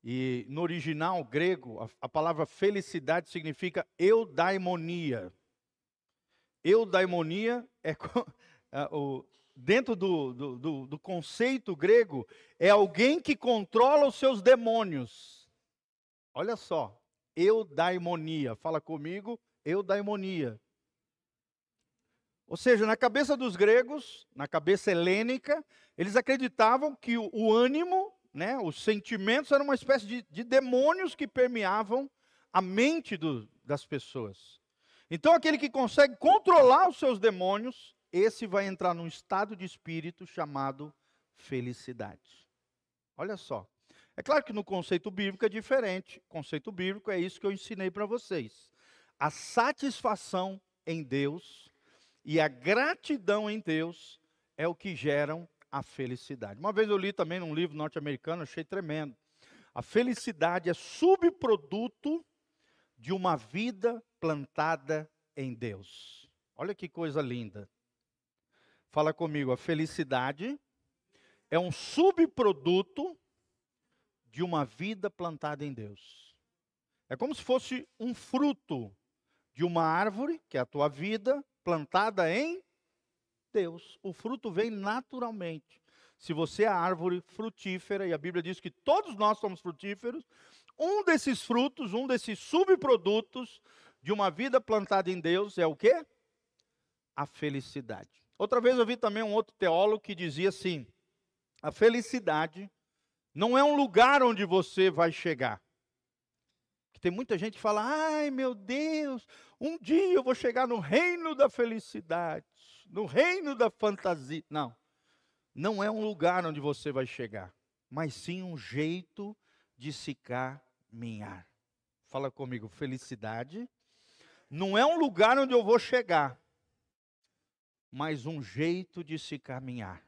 e no original grego, a palavra felicidade significa eudaimonia. Eudaimonia é dentro do conceito grego, é alguém que controla os seus demônios. Olha só, eudaimonia, fala comigo, eudaimonia. Ou seja, na cabeça dos gregos, na cabeça helênica, eles acreditavam que o ânimo, né, os sentimentos eram uma espécie de demônios que permeavam a mente das pessoas. Então, aquele que consegue controlar os seus demônios, esse vai entrar num estado de espírito chamado felicidade. Olha só. É claro que no conceito bíblico é diferente. O conceito bíblico é isso que eu ensinei para vocês. A satisfação em Deus e a gratidão em Deus é o que geram a felicidade. Uma vez eu li também num livro norte-americano, achei tremendo. A felicidade é subproduto de uma vida plantada em Deus. Olha que coisa linda. Fala comigo, a felicidade é um subproduto de uma vida plantada em Deus. É como se fosse um fruto de uma árvore, que é a tua vida, plantada em Deus. O fruto vem naturalmente. Se você é a árvore frutífera, e a Bíblia diz que todos nós somos frutíferos, um desses frutos, um desses subprodutos de uma vida plantada em Deus é o quê? A felicidade. Outra vez eu vi também um outro teólogo que dizia assim, a felicidade não é um lugar onde você vai chegar. Tem muita gente que fala, ai meu Deus, um dia eu vou chegar no reino da felicidade, no reino da fantasia. Não, não é um lugar onde você vai chegar, mas sim um jeito de se caminhar. Fala comigo, felicidade não é um lugar onde eu vou chegar, mas um jeito de se caminhar.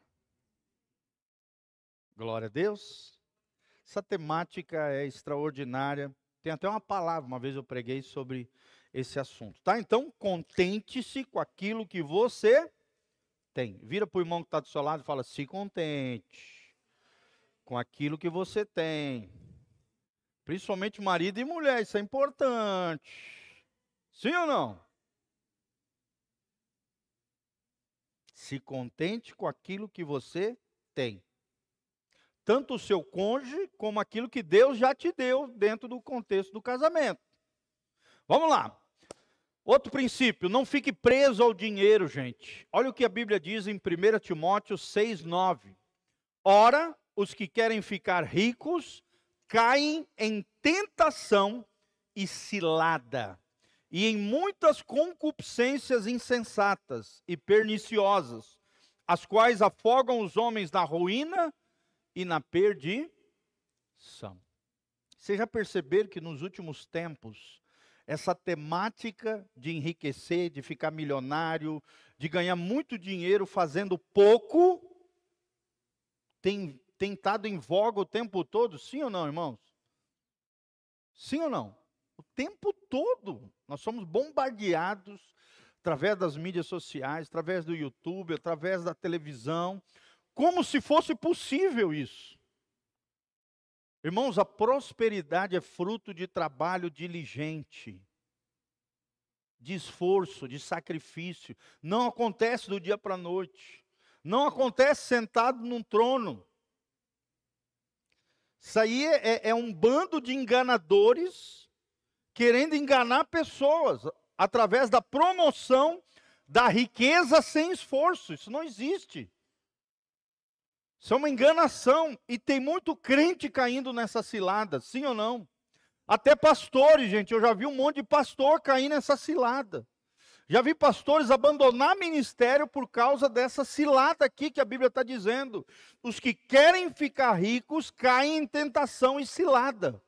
Glória a Deus. Essa temática é extraordinária. Tem até uma palavra, uma vez eu preguei sobre esse assunto, tá? Então, contente-se com aquilo que você tem. Vira para o irmão que está do seu lado e fala, se contente com aquilo que você tem. Principalmente marido e mulher, isso é importante. Sim ou não? Se contente com aquilo que você tem. Tanto o seu cônjuge, como aquilo que Deus já te deu dentro do contexto do casamento. Vamos lá. Outro princípio, não fique preso ao dinheiro, gente. Olha o que a Bíblia diz em 1 Timóteo 6:9. Ora, os que querem ficar ricos, caem em tentação e cilada, e em muitas concupiscências insensatas e perniciosas, as quais afogam os homens na ruína e na perdição. Vocês já perceberam que nos últimos tempos, essa temática de enriquecer, de ficar milionário, de ganhar muito dinheiro fazendo pouco, tem estado em voga o tempo todo? Sim ou não, irmãos? Sim ou não? O tempo todo. Nós somos bombardeados através das mídias sociais, através do YouTube, através da televisão, como se fosse possível isso. Irmãos, a prosperidade é fruto de trabalho diligente, de esforço, de sacrifício. Não acontece do dia para a noite. Não acontece sentado num trono. Isso aí é um bando de enganadores querendo enganar pessoas através da promoção da riqueza sem esforço. Isso não existe. Isso é uma enganação, e tem muito crente caindo nessa cilada, sim ou não? Até pastores, gente, eu já vi um monte de pastor cair nessa cilada. Já vi pastores abandonar ministério por causa dessa cilada aqui que a Bíblia está dizendo. Os que querem ficar ricos caem em tentação e cilada.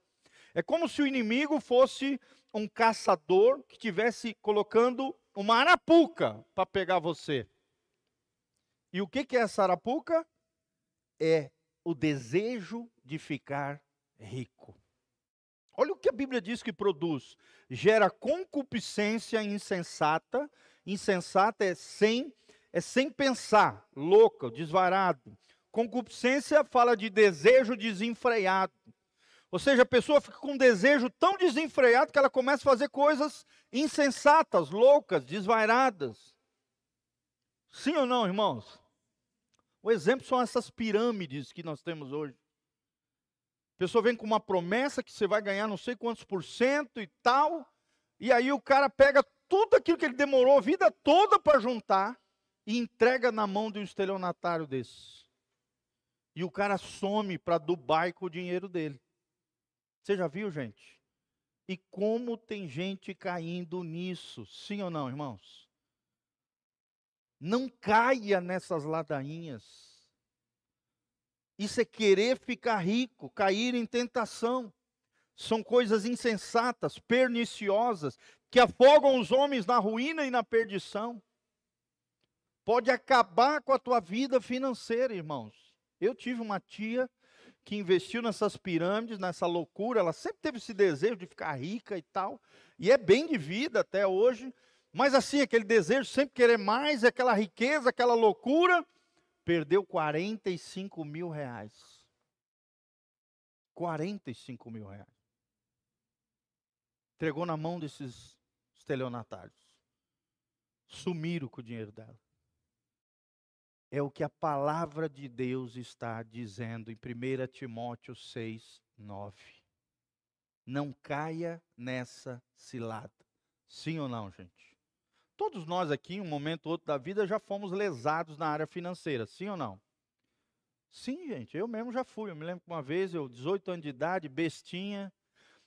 É como se o inimigo fosse um caçador que estivesse colocando uma arapuca para pegar você. E o que é essa arapuca? É o desejo de ficar rico. Olha o que a Bíblia diz que produz. Gera concupiscência insensata. Insensata é sem pensar, louca, desvarado. Concupiscência fala de desejo desenfreado. Ou seja, a pessoa fica com um desejo tão desenfreado que ela começa a fazer coisas insensatas, loucas, desvairadas. Sim ou não, irmãos? O exemplo são essas pirâmides que nós temos hoje. A pessoa vem com uma promessa que você vai ganhar não sei quantos % e tal, e aí o cara pega tudo aquilo que ele demorou a vida toda para juntar e entrega na mão de um estelionatário desse. E o cara some para Dubai com o dinheiro dele. Você já viu, gente? E como tem gente caindo nisso, sim ou não, irmãos? Não caia nessas ladainhas. Isso é querer ficar rico, cair em tentação. São coisas insensatas, perniciosas, que afogam os homens na ruína e na perdição. Pode acabar com a tua vida financeira, irmãos. Eu tive uma tia que investiu nessas pirâmides, nessa loucura. Ela sempre teve esse desejo de ficar rica e tal. E é bem de vida até hoje. Mas assim, aquele desejo de sempre querer mais, aquela riqueza, aquela loucura. Perdeu 45 mil reais. 45 mil reais. Entregou na mão desses estelionatários. Sumiram com o dinheiro dela. É o que a palavra de Deus está dizendo em 1 Timóteo 6, 9. Não caia nessa cilada. Sim ou não, gente? Todos nós aqui, em um momento ou outro da vida, já fomos lesados na área financeira, sim ou não? Sim, gente, eu mesmo já fui. Eu me lembro que uma vez, 18 anos de idade, bestinha,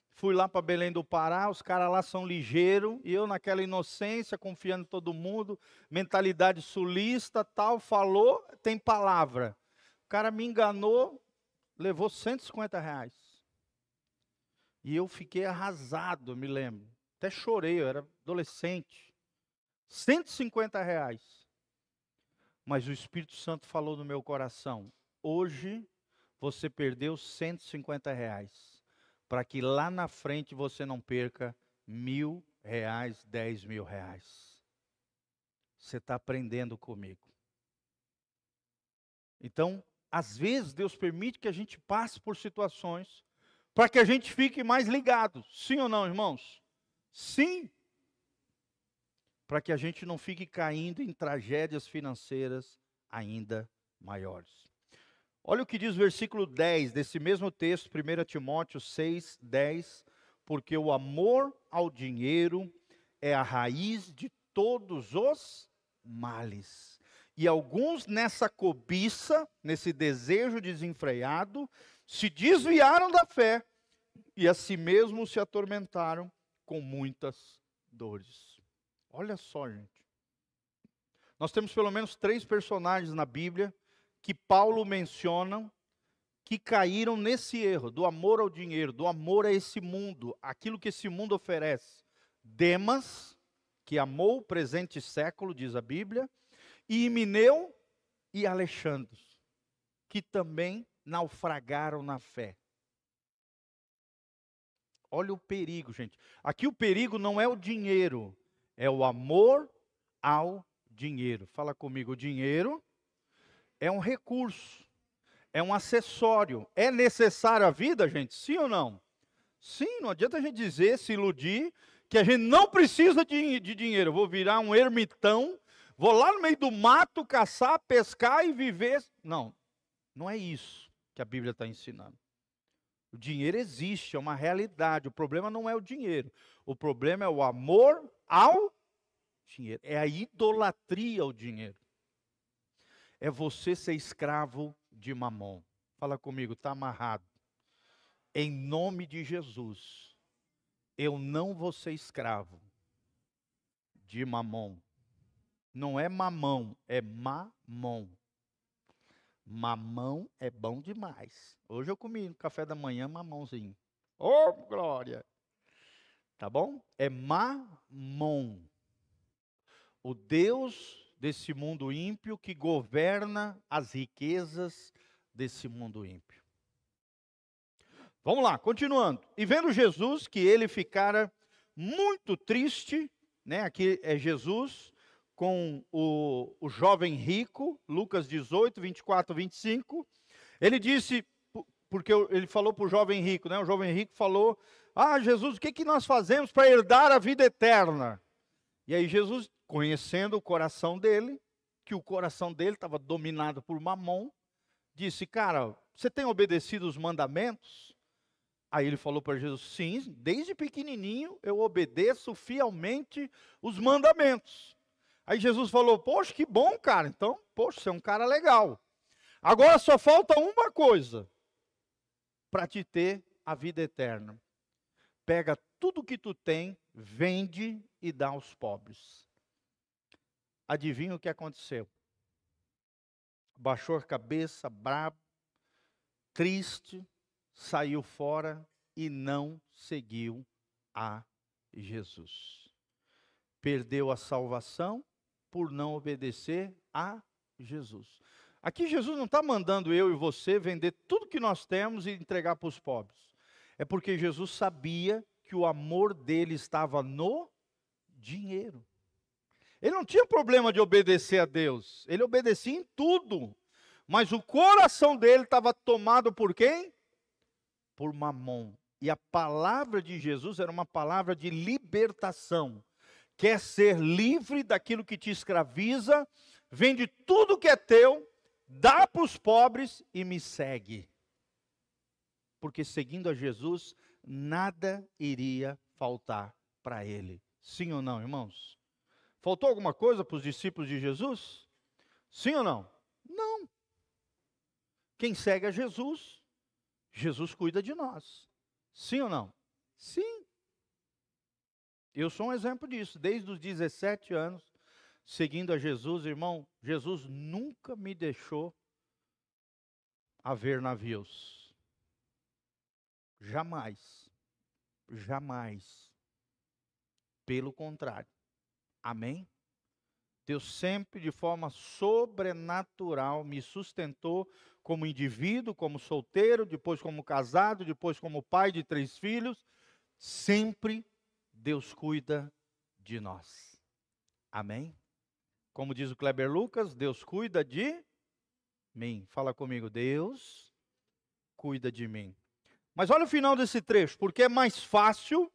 fui lá para Belém do Pará, os caras lá são ligeiros, e eu naquela inocência, confiando em todo mundo, mentalidade sulista, tal, falou, tem palavra. O cara me enganou, levou 150 reais. E eu fiquei arrasado, me lembro. Até chorei, eu era adolescente. 150 reais. Mas o Espírito Santo falou no meu coração: hoje você perdeu 150 reais, para que lá na frente você não perca 1.000 reais, 10 mil reais. Você está aprendendo comigo. Então, às vezes Deus permite que a gente passe por situações para que a gente fique mais ligado. Sim ou não, irmãos? Sim. Para que a gente não fique caindo em tragédias financeiras ainda maiores. Olha o que diz o versículo 10 desse mesmo texto, 1 Timóteo 6, 10. Porque o amor ao dinheiro é a raiz de todos os males. E alguns nessa cobiça, nesse desejo desenfreado, se desviaram da fé e a si mesmos se atormentaram com muitas dores. Olha só, gente. Nós temos pelo menos 3 personagens na Bíblia que Paulo menciona que caíram nesse erro do amor ao dinheiro, do amor a esse mundo, aquilo que esse mundo oferece. Demas, que amou o presente século, diz a Bíblia, e Himeneu e Alexandre, que também naufragaram na fé. Olha o perigo, gente. Aqui o perigo não é o dinheiro, é o amor ao dinheiro. Fala comigo, o dinheiro é um recurso, é um acessório. É necessário à vida, gente? Sim ou não? Sim, não adianta a gente dizer, se iludir, que a gente não precisa de dinheiro. Eu vou virar um ermitão, vou lá no meio do mato caçar, pescar e viver. Não, não é isso que a Bíblia está ensinando. O dinheiro existe, é uma realidade. O problema não é o dinheiro. O problema é o amor ao dinheiro. É a idolatria ao dinheiro. É você ser escravo de Mamon. Fala comigo, está amarrado. Em nome de Jesus, eu não vou ser escravo de Mamon. Não é mamão, é mamon. Mamão é bom demais. Hoje eu comi no café da manhã mamãozinho. Oh, glória! Tá bom? É Mamon. O Deus desse mundo ímpio que governa as riquezas desse mundo ímpio. Vamos lá, continuando. E vendo Jesus que ele ficara muito triste, né? Aqui é Jesus com o jovem rico, Lucas 18, 24, 25. Ele disse, porque ele falou para o jovem rico, né? O jovem rico falou, Jesus, o que nós fazemos para herdar a vida eterna? E aí Jesus, conhecendo o coração dele, que o coração dele estava dominado por Mamon, disse, cara, você tem obedecido os mandamentos? Aí ele falou para Jesus, sim, desde pequenininho eu obedeço fielmente os mandamentos. Aí Jesus falou, poxa, que bom, cara, então, poxa, você é um cara legal. Agora só falta uma coisa para te ter a vida eterna. Pega tudo que tu tem, vende e dá aos pobres. Adivinha o que aconteceu? Baixou a cabeça, brabo, triste, saiu fora e não seguiu a Jesus. Perdeu a salvação por não obedecer a Jesus. Aqui Jesus não está mandando eu e você vender tudo que nós temos e entregar para os pobres. É porque Jesus sabia que o amor dele estava no dinheiro. Ele não tinha problema de obedecer a Deus. Ele obedecia em tudo. Mas o coração dele estava tomado por quem? Por Mamon. E a palavra de Jesus era uma palavra de libertação. Quer ser livre daquilo que te escraviza, vende tudo que é teu, dá para os pobres e me segue. Porque seguindo a Jesus, nada iria faltar para ele. Sim ou não, irmãos? Faltou alguma coisa para os discípulos de Jesus? Sim ou não? Não. Quem segue a Jesus, Jesus cuida de nós. Sim ou não? Sim. Eu sou um exemplo disso. Desde os 17 anos, seguindo a Jesus, irmão, Jesus nunca me deixou a ver navios. Jamais. Jamais. Pelo contrário. Amém? Deus sempre de forma sobrenatural me sustentou como indivíduo, como solteiro, depois como casado, depois como pai de 3 filhos. Sempre Deus cuida de nós. Amém? Como diz o Kleber Lucas, Deus cuida de mim. Fala comigo, Deus cuida de mim. Mas olha o final desse trecho, porque é mais fácil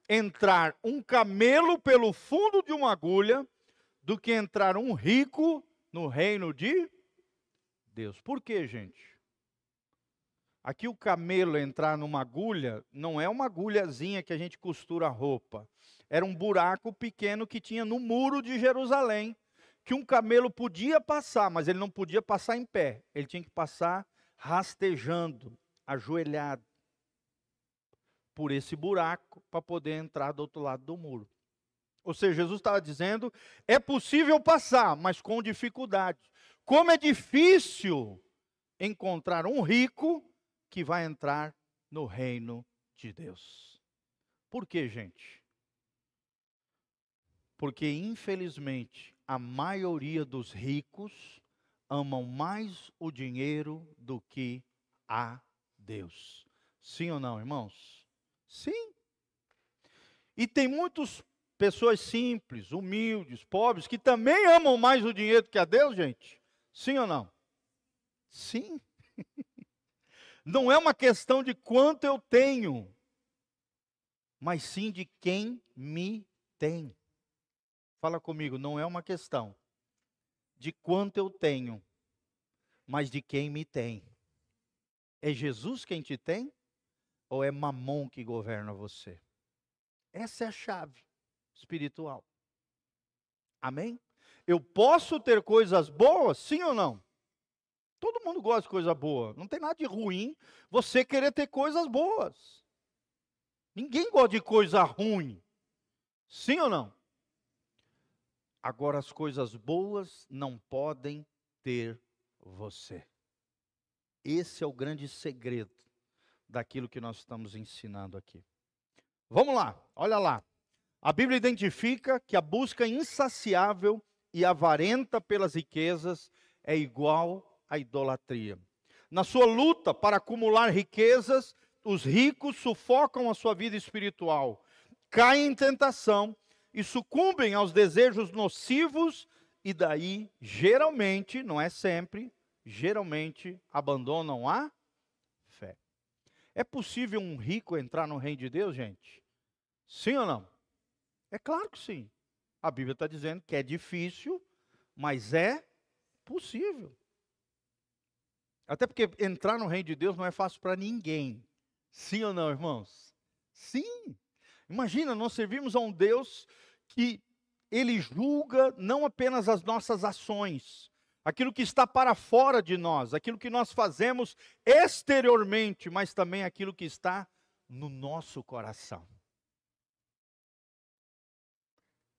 entrar um camelo pelo fundo de uma agulha do que entrar um rico no reino de Deus. Por quê, gente? Aqui o camelo entrar numa agulha, não é uma agulhazinha que a gente costura a roupa. Era um buraco pequeno que tinha no muro de Jerusalém, que um camelo podia passar, mas ele não podia passar em pé. Ele tinha que passar rastejando, ajoelhado, por esse buraco, para poder entrar do outro lado do muro. Ou seja, Jesus estava dizendo, é possível passar, mas com dificuldade. Como é difícil encontrar um rico que vai entrar no reino de Deus. Por quê, gente? Porque, infelizmente, a maioria dos ricos amam mais o dinheiro do que a Deus. Sim ou não, irmãos? Sim. E tem muitas pessoas simples, humildes, pobres, que também amam mais o dinheiro do que a Deus, gente. Sim ou não? Sim. Não é uma questão de quanto eu tenho, mas sim de quem me tem. Fala comigo, não é uma questão de quanto eu tenho, mas de quem me tem. É Jesus quem te tem? Ou é Mamon que governa você? Essa é a chave espiritual. Amém? Eu posso ter coisas boas, sim ou não? Todo mundo gosta de coisa boa. Não tem nada de ruim você querer ter coisas boas. Ninguém gosta de coisa ruim. Sim ou não? Agora as coisas boas não podem ter você. Esse é o grande segredo daquilo que nós estamos ensinando aqui. Vamos lá, olha lá. A Bíblia identifica que a busca insaciável e avarenta pelas riquezas é igual à idolatria. Na sua luta para acumular riquezas, os ricos sufocam a sua vida espiritual, caem em tentação e sucumbem aos desejos nocivos e daí, geralmente, não é sempre, geralmente abandonam a fé. É possível um rico entrar no reino de Deus, gente? Sim ou não? É claro que sim. A Bíblia está dizendo que é difícil, mas é possível. Até porque entrar no reino de Deus não é fácil para ninguém. Sim ou não, irmãos? Sim. Imagina, nós servimos a um Deus que Ele julga não apenas as nossas ações, aquilo que está para fora de nós, aquilo que nós fazemos exteriormente, mas também aquilo que está no nosso coração.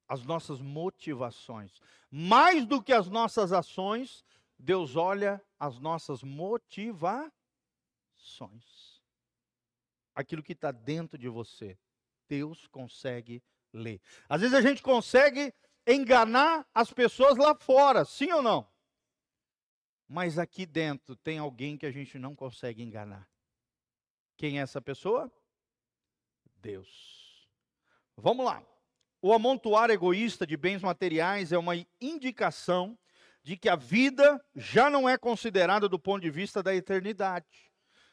As nossas motivações. Mais do que as nossas ações, Deus olha as nossas motivações. Aquilo que está dentro de você, Deus consegue ler. Às vezes a gente consegue enganar as pessoas lá fora, sim ou não? Mas aqui dentro tem alguém que a gente não consegue enganar. Quem é essa pessoa? Deus. Vamos lá. O amontoar egoísta de bens materiais é uma indicação de que a vida já não é considerada do ponto de vista da eternidade.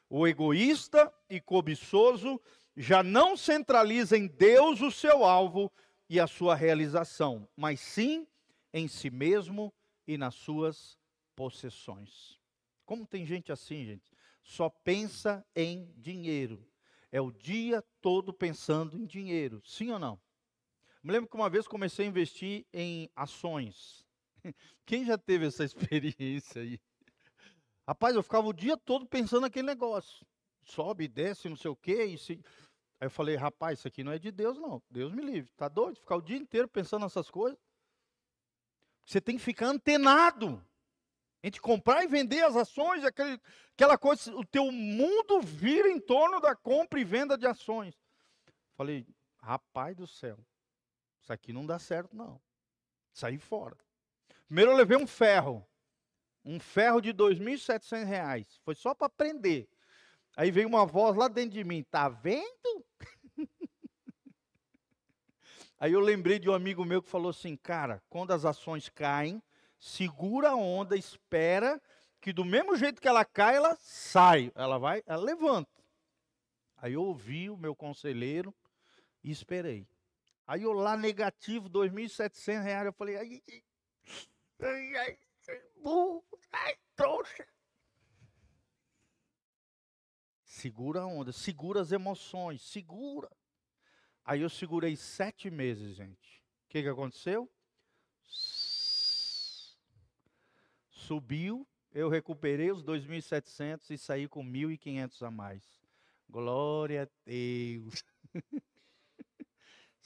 O egoísta e cobiçoso já não centraliza em Deus o seu alvo e a sua realização, mas sim em si mesmo e nas suas possessões. Como tem gente assim, gente? Só pensa em dinheiro. É o dia todo pensando em dinheiro, sim ou não? Me lembro que uma vez comecei a investir em ações. Quem já teve essa experiência aí? Rapaz, eu ficava o dia todo pensando naquele negócio. Sobe, desce, não sei o quê. Aí eu falei, rapaz, isso aqui não é de Deus, não. Deus me livre. Tá doido? Ficar o dia inteiro pensando nessas coisas. Você tem que ficar antenado. Entre comprar e vender as ações, aquela coisa, o teu mundo vira em torno da compra e venda de ações. Falei, rapaz do céu. Isso aqui não dá certo, não. Saí fora. Primeiro eu levei um ferro de R$ 2.700. Foi só para aprender. Aí veio uma voz lá dentro de mim, tá vendo? Aí eu lembrei de um amigo meu que falou assim, cara, quando as ações caem, segura a onda, espera, que do mesmo jeito que ela cai, ela sai. Ela levanta. Aí eu ouvi o meu conselheiro e esperei. Aí eu lá negativo, R$ 2.700, eu falei, ai, burro, ai, trouxa. Segura a onda, segura as emoções, segura. Aí eu segurei 7 meses, gente. O que aconteceu? Subiu, eu recuperei os 2.700 e saí com 1.500 a mais. Glória a Deus.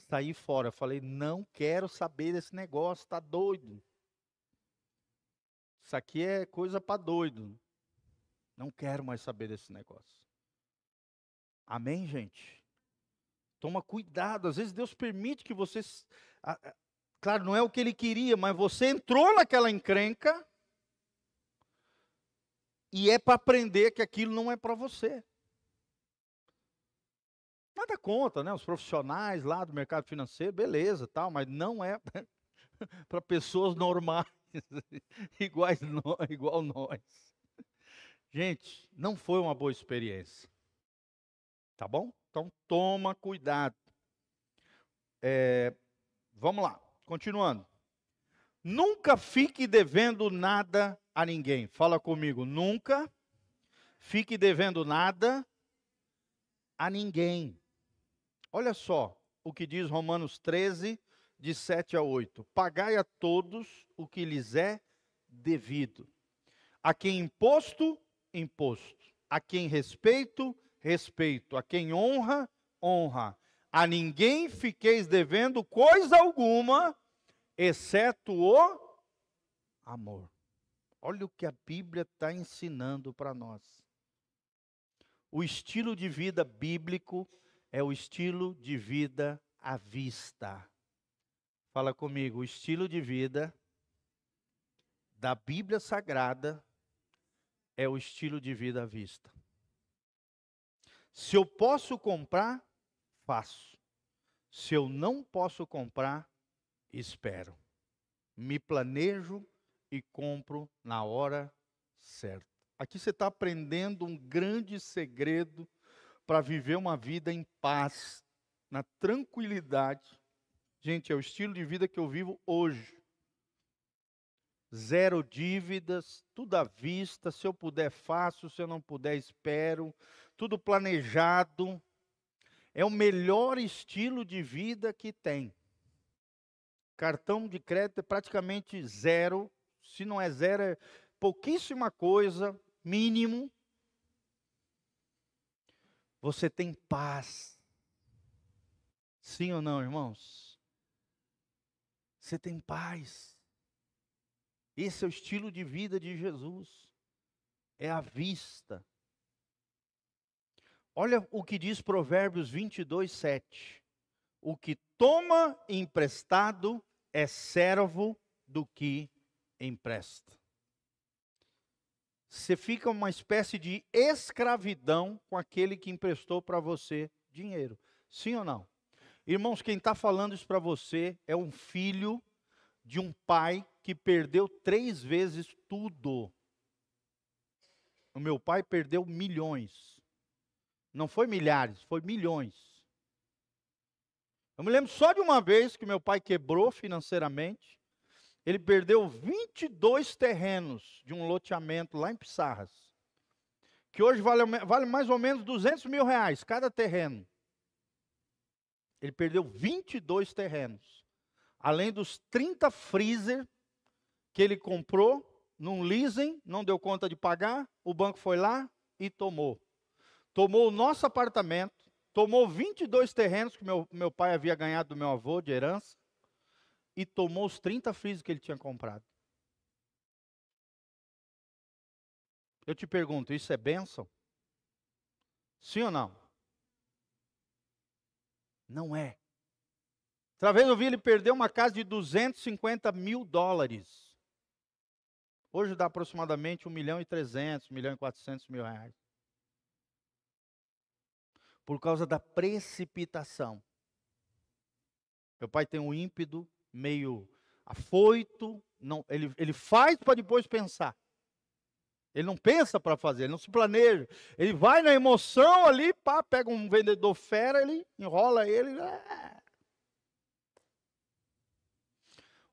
Saí fora, falei, não quero saber desse negócio, tá doido. Isso aqui é coisa para doido. Não quero mais saber desse negócio. Amém, gente? Toma cuidado, às vezes Deus permite que você... Claro, não é o que Ele queria, mas você entrou naquela encrenca e é para aprender que aquilo não é para você. Nada contra, né? Os profissionais lá do mercado financeiro, beleza, tal, mas não é para pessoas normais, igual nós. Gente, não foi uma boa experiência. Tá bom? Então toma cuidado. Vamos lá, continuando. Nunca fique devendo nada a ninguém. Fala comigo, nunca fique devendo nada a ninguém. Olha só o que diz Romanos 13, de 7 a 8. Pagai a todos o que lhes é devido. A quem imposto, imposto. A quem respeito, respeito. A quem honra, honra. A ninguém fiqueis devendo coisa alguma, exceto o amor. Olha o que a Bíblia está ensinando para nós. O estilo de vida bíblico é o estilo de vida à vista. Fala comigo, o estilo de vida da Bíblia Sagrada é o estilo de vida à vista. Se eu posso comprar, faço. Se eu não posso comprar, espero. Me planejo e compro na hora certa. Aqui você está aprendendo um grande segredo para viver uma vida em paz, na tranquilidade. Gente, é o estilo de vida que eu vivo hoje. Zero dívidas, tudo à vista, se eu puder faço, se eu não puder espero, tudo planejado. É o melhor estilo de vida que tem. Cartão de crédito é praticamente zero, se não é zero é pouquíssima coisa, mínimo. Você tem paz. Sim ou não, irmãos? Você tem paz. Esse é o estilo de vida de Jesus. É à vista. Olha o que diz Provérbios 22, 7. O que toma emprestado é servo do que empresta. Você fica uma espécie de escravidão com aquele que emprestou para você dinheiro. Sim ou não? Irmãos, quem está falando isso para você é um filho de um pai que perdeu 3 vezes tudo. O meu pai perdeu milhões. Não foi milhares, foi milhões. Eu me lembro só de uma vez que meu pai quebrou financeiramente. Ele perdeu 22 terrenos de um loteamento lá em Pissarras. Que hoje vale mais ou menos 200 mil reais cada terreno. Ele perdeu 22 terrenos. Além dos 30 freezer que ele comprou num leasing, não deu conta de pagar, o banco foi lá e tomou. Tomou o nosso apartamento, tomou 22 terrenos que meu pai havia ganhado do meu avô de herança, e tomou os 30 freezer que ele tinha comprado. Eu te pergunto, isso é bênção? Sim ou não? Não é. Outra vez eu vi ele perder uma casa de 250 mil dólares. Hoje dá aproximadamente 1.300.000, 1.400.000 reais. Por causa da precipitação. Meu pai tem um ímpeto meio afoito, não, ele faz para depois pensar. Ele não pensa para fazer, ele não se planeja. Ele vai na emoção ali, pá, pega um vendedor fera, ele enrola ele.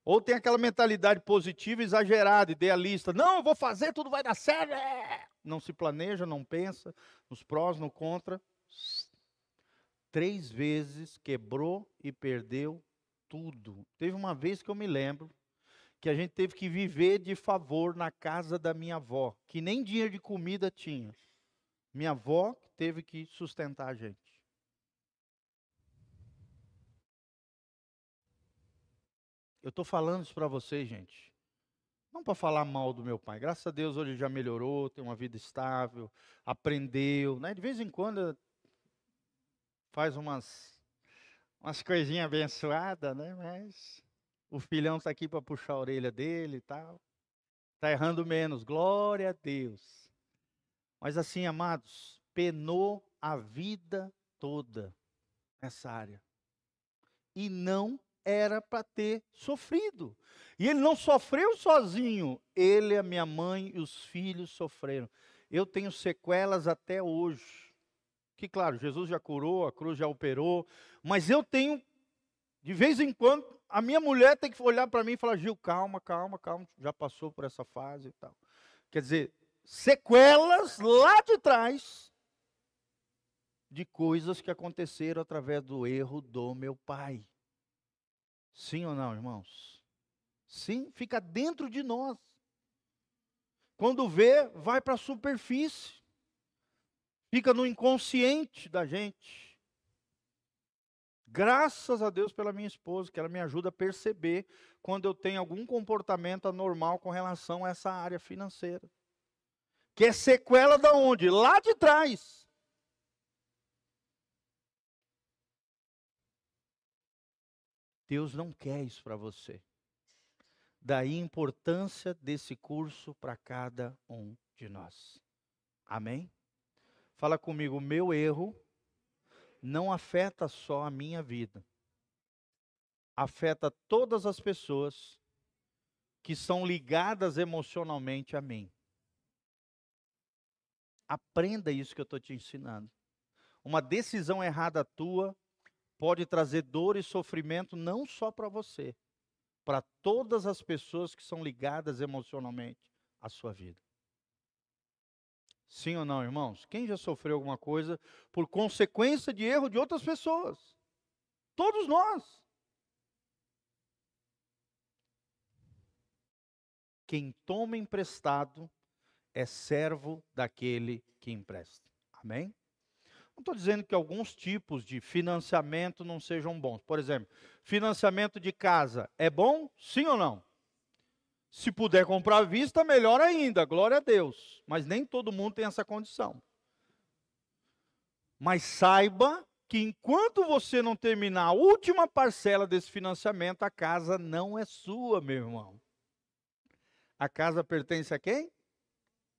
Ou tem aquela mentalidade positiva, exagerada, idealista. Não, eu vou fazer, tudo vai dar certo. Não se planeja, não pensa nos prós, no contra. 3 vezes quebrou e perdeu tudo. Teve uma vez que eu me lembro que a gente teve que viver de favor na casa da minha avó, que nem dinheiro de comida tinha. Minha avó teve que sustentar a gente. Eu estou falando isso para vocês, gente. Não para falar mal do meu pai. Graças a Deus hoje ele já melhorou, tem uma vida estável, aprendeu, né? De vez em quando faz umas coisinhas abençoadas, né? Mas o filhão está aqui para puxar a orelha dele e tal. Está errando menos, glória a Deus. Mas assim, amados, penou a vida toda nessa área. E não era para ter sofrido. E ele não sofreu sozinho. Ele, a minha mãe e os filhos sofreram. Eu tenho sequelas até hoje. Que claro, Jesus já curou, a cruz já operou. Mas eu tenho, de vez em quando, a minha mulher tem que olhar para mim e falar: Gil, calma, calma, calma. Já passou por essa fase e tal. Quer dizer, sequelas lá de trás de coisas que aconteceram através do erro do meu pai. Sim ou não, irmãos? Sim, fica dentro de nós. Quando vê, vai para a superfície. Fica no inconsciente da gente. Graças a Deus pela minha esposa, que ela me ajuda a perceber quando eu tenho algum comportamento anormal com relação a essa área financeira. Que é sequela da onde? Lá de trás. Deus não quer isso para você. Daí a importância desse curso para cada um de nós. Amém? Fala comigo, o meu erro não afeta só a minha vida. Afeta todas as pessoas que são ligadas emocionalmente a mim. Aprenda isso que eu estou te ensinando. Uma decisão errada tua pode trazer dor e sofrimento não só para você, para todas as pessoas que são ligadas emocionalmente à sua vida. Sim ou não, irmãos? Quem já sofreu alguma coisa por consequência de erro de outras pessoas? Todos nós. Quem toma emprestado é servo daquele que empresta. Amém? Não estou dizendo que alguns tipos de financiamento não sejam bons. Por exemplo, financiamento de casa é bom? Sim ou não? Se puder comprar à vista, melhor ainda, glória a Deus. Mas nem todo mundo tem essa condição. Mas saiba que enquanto você não terminar a última parcela desse financiamento, a casa não é sua, meu irmão. A casa pertence a quem?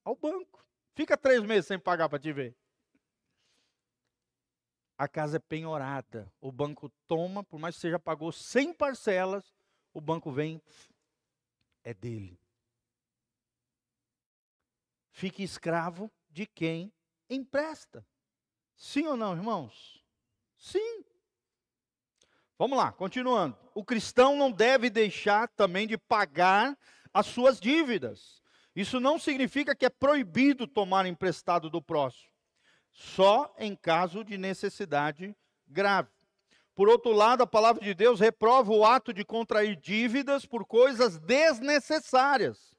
Ao banco. Fica 3 meses sem pagar para te ver. A casa é penhorada. O banco toma, por mais que você já pagou 100 parcelas, o banco vem, é dele. Fique escravo de quem empresta. Sim ou não, irmãos? Sim. Vamos lá, continuando. O cristão não deve deixar também de pagar as suas dívidas. Isso não significa que é proibido tomar emprestado do próximo. Só em caso de necessidade grave. Por outro lado, a palavra de Deus reprova o ato de contrair dívidas por coisas desnecessárias,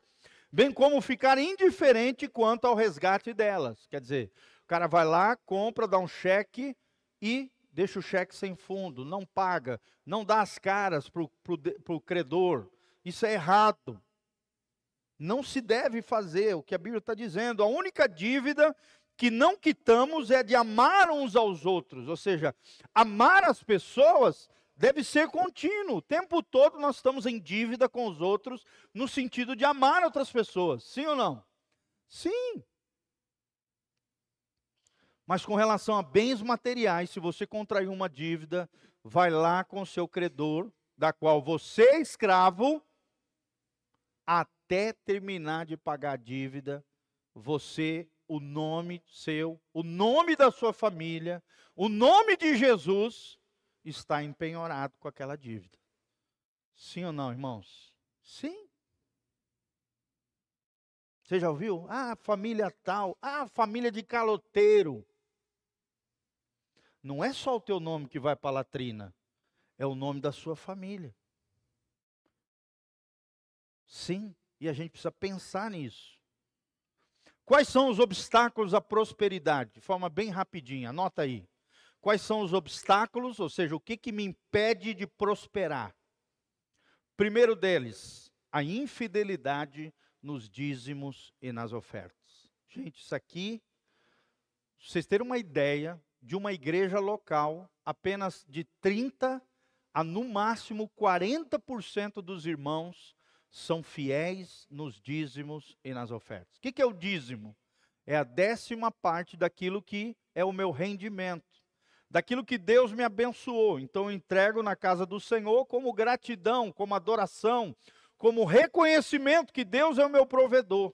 bem como ficar indiferente quanto ao resgate delas. Quer dizer, o cara vai lá, compra, dá um cheque e deixa o cheque sem fundo, não paga, não dá as caras para o credor. Isso é errado. Não se deve fazer o que a Bíblia está dizendo. A única dívida que não quitamos é de amar uns aos outros. Ou seja, amar as pessoas deve ser contínuo. O tempo todo nós estamos em dívida com os outros, no sentido de amar outras pessoas. Sim ou não? Sim. Mas com relação a bens materiais, se você contrair uma dívida, vai lá com o seu credor, da qual você é escravo, até terminar de pagar a dívida, você, o nome seu, o nome da sua família, o nome de Jesus está empenhorado com aquela dívida. Sim ou não, irmãos? Sim. Você já ouviu? Ah, família tal. Ah, família de caloteiro. Não é só o teu nome que vai para a latrina, é o nome da sua família. Sim, e a gente precisa pensar nisso. Quais são os obstáculos à prosperidade? De forma bem rapidinha, anota aí. Quais são os obstáculos, ou seja, o que me impede de prosperar? Primeiro deles, a infidelidade nos dízimos e nas ofertas. Gente, isso aqui, pra vocês terem uma ideia, de uma igreja local, apenas de 30% a no máximo 40% dos irmãos são fiéis nos dízimos e nas ofertas. O que é o dízimo? É a 10ª parte daquilo que é o meu rendimento, daquilo que Deus me abençoou. Então eu entrego na casa do Senhor como gratidão, como adoração, como reconhecimento que Deus é o meu provedor,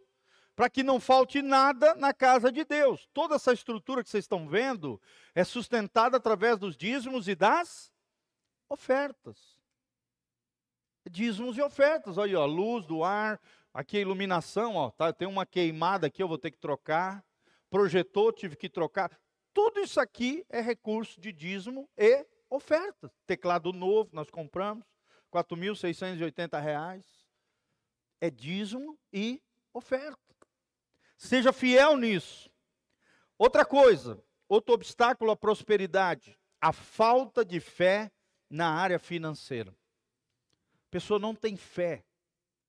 para que não falte nada na casa de Deus. Toda essa estrutura que vocês estão vendo é sustentada através dos dízimos e das ofertas. Dízimos e ofertas, olha aí, ó, luz do ar, aqui a iluminação, ó, tá, tem uma queimada aqui, eu vou ter que trocar, projetor, tive que trocar. Tudo isso aqui é recurso de dízimo e ofertas. Teclado novo, nós compramos, R$ 4.680. É dízimo e oferta. Seja fiel nisso. Outra coisa, outro obstáculo à prosperidade, a falta de fé na área financeira. pessoa não tem fé,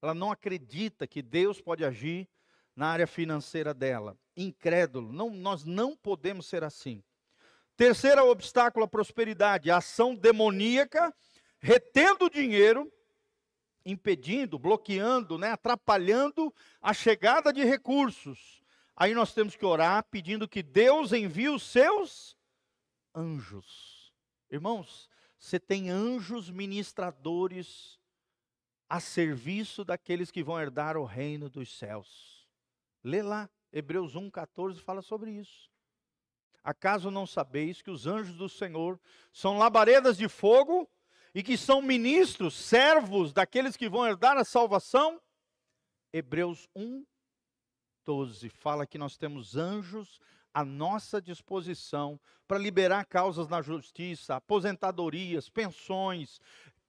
ela não acredita que Deus pode agir na área financeira dela. Incrédulo, nós não podemos ser assim. Terceiro obstáculo à prosperidade, a ação demoníaca, retendo o dinheiro, impedindo, bloqueando, atrapalhando a chegada de recursos. Aí nós temos que orar pedindo que Deus envie os seus anjos. Irmãos, você tem anjos ministradores a serviço daqueles que vão herdar o reino dos céus. Lê lá, Hebreus 1,14 fala sobre isso. Acaso não sabeis que os anjos do Senhor são labaredas de fogo e que são ministros, servos daqueles que vão herdar a salvação? Hebreus 1,12 fala que nós temos anjos à nossa disposição para liberar causas na justiça, aposentadorias, pensões,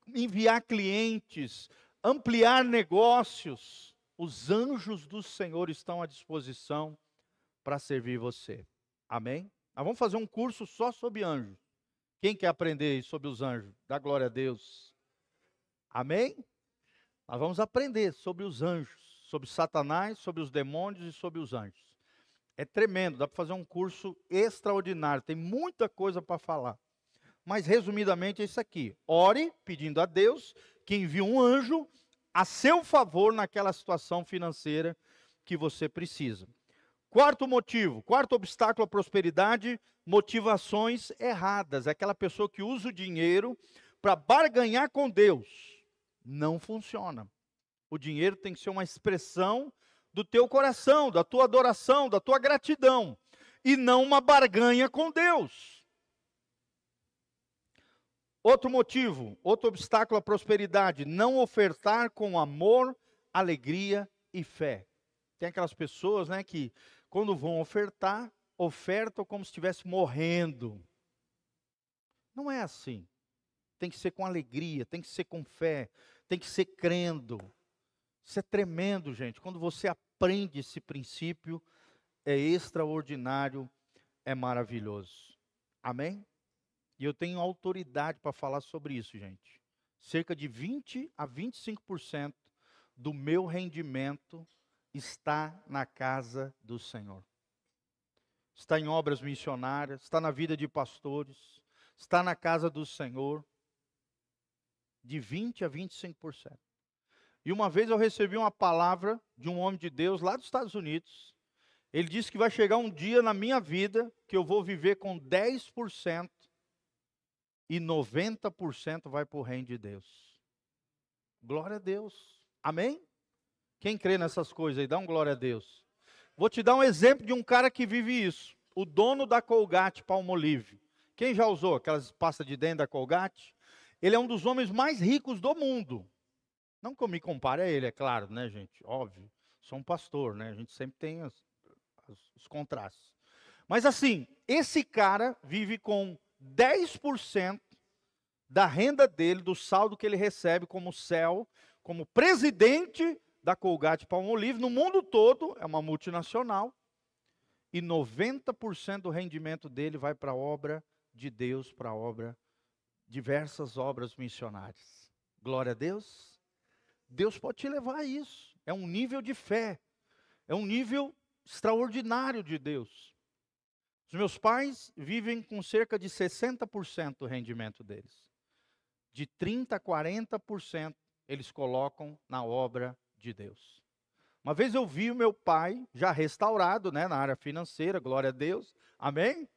enviar clientes, ampliar negócios. Os anjos do Senhor estão à disposição para servir você. Amém? Nós vamos fazer um curso só sobre anjos. Quem quer aprender sobre os anjos? Dá glória a Deus. Amém? Nós vamos aprender sobre os anjos, sobre Satanás, sobre os demônios e sobre os anjos. É tremendo, dá para fazer um curso extraordinário, tem muita coisa para falar. Mas resumidamente é isso aqui. Ore pedindo a Deus que envie um anjo a seu favor naquela situação financeira que você precisa. Quarto motivo, quarto obstáculo à prosperidade, motivações erradas. É aquela pessoa que usa o dinheiro para barganhar com Deus. Não funciona. O dinheiro tem que ser uma expressão do teu coração, da tua adoração, da tua gratidão, e não uma barganha com Deus. Outro motivo, outro obstáculo à prosperidade, não ofertar com amor, alegria e fé. Tem aquelas pessoas, que quando vão ofertar, ofertam como se estivesse morrendo. Não é assim. Tem que ser com alegria, tem que ser com fé, tem que ser crendo. Isso é tremendo, gente. Quando você aprende esse princípio, é extraordinário, é maravilhoso. Amém? E eu tenho autoridade para falar sobre isso, gente. Cerca de 20 a 25% do meu rendimento está na casa do Senhor. Está em obras missionárias, está na vida de pastores, está na casa do Senhor, de 20 a 25%. E uma vez eu recebi uma palavra de um homem de Deus lá dos Estados Unidos. Ele disse que vai chegar um dia na minha vida que eu vou viver com 10% e 90% vai para o reino de Deus. Glória a Deus. Amém? Quem crê nessas coisas aí, dá um glória a Deus. Vou te dar um exemplo de um cara que vive isso. O dono da Colgate-Palmolive. Quem já usou aquelas pastas de dente da Colgate? Ele é um dos homens mais ricos do mundo. Não que eu me compare a ele, é claro, gente? Óbvio. Sou um pastor, A gente sempre tem os contrastes. Mas assim, esse cara vive com 10% da renda dele, do saldo que ele recebe como CEL, como presidente da Colgate-Palmolive, no mundo todo, é uma multinacional, e 90% do rendimento dele vai para a obra de Deus, para a obra, diversas obras missionárias. Glória a Deus. Deus pode te levar a isso. É um nível de fé, é um nível extraordinário de Deus. Os meus pais vivem com cerca de 60% do rendimento deles. De 30% a 40% eles colocam na obra de Deus. Uma vez eu vi o meu pai, já restaurado, na área financeira, glória a Deus, amém?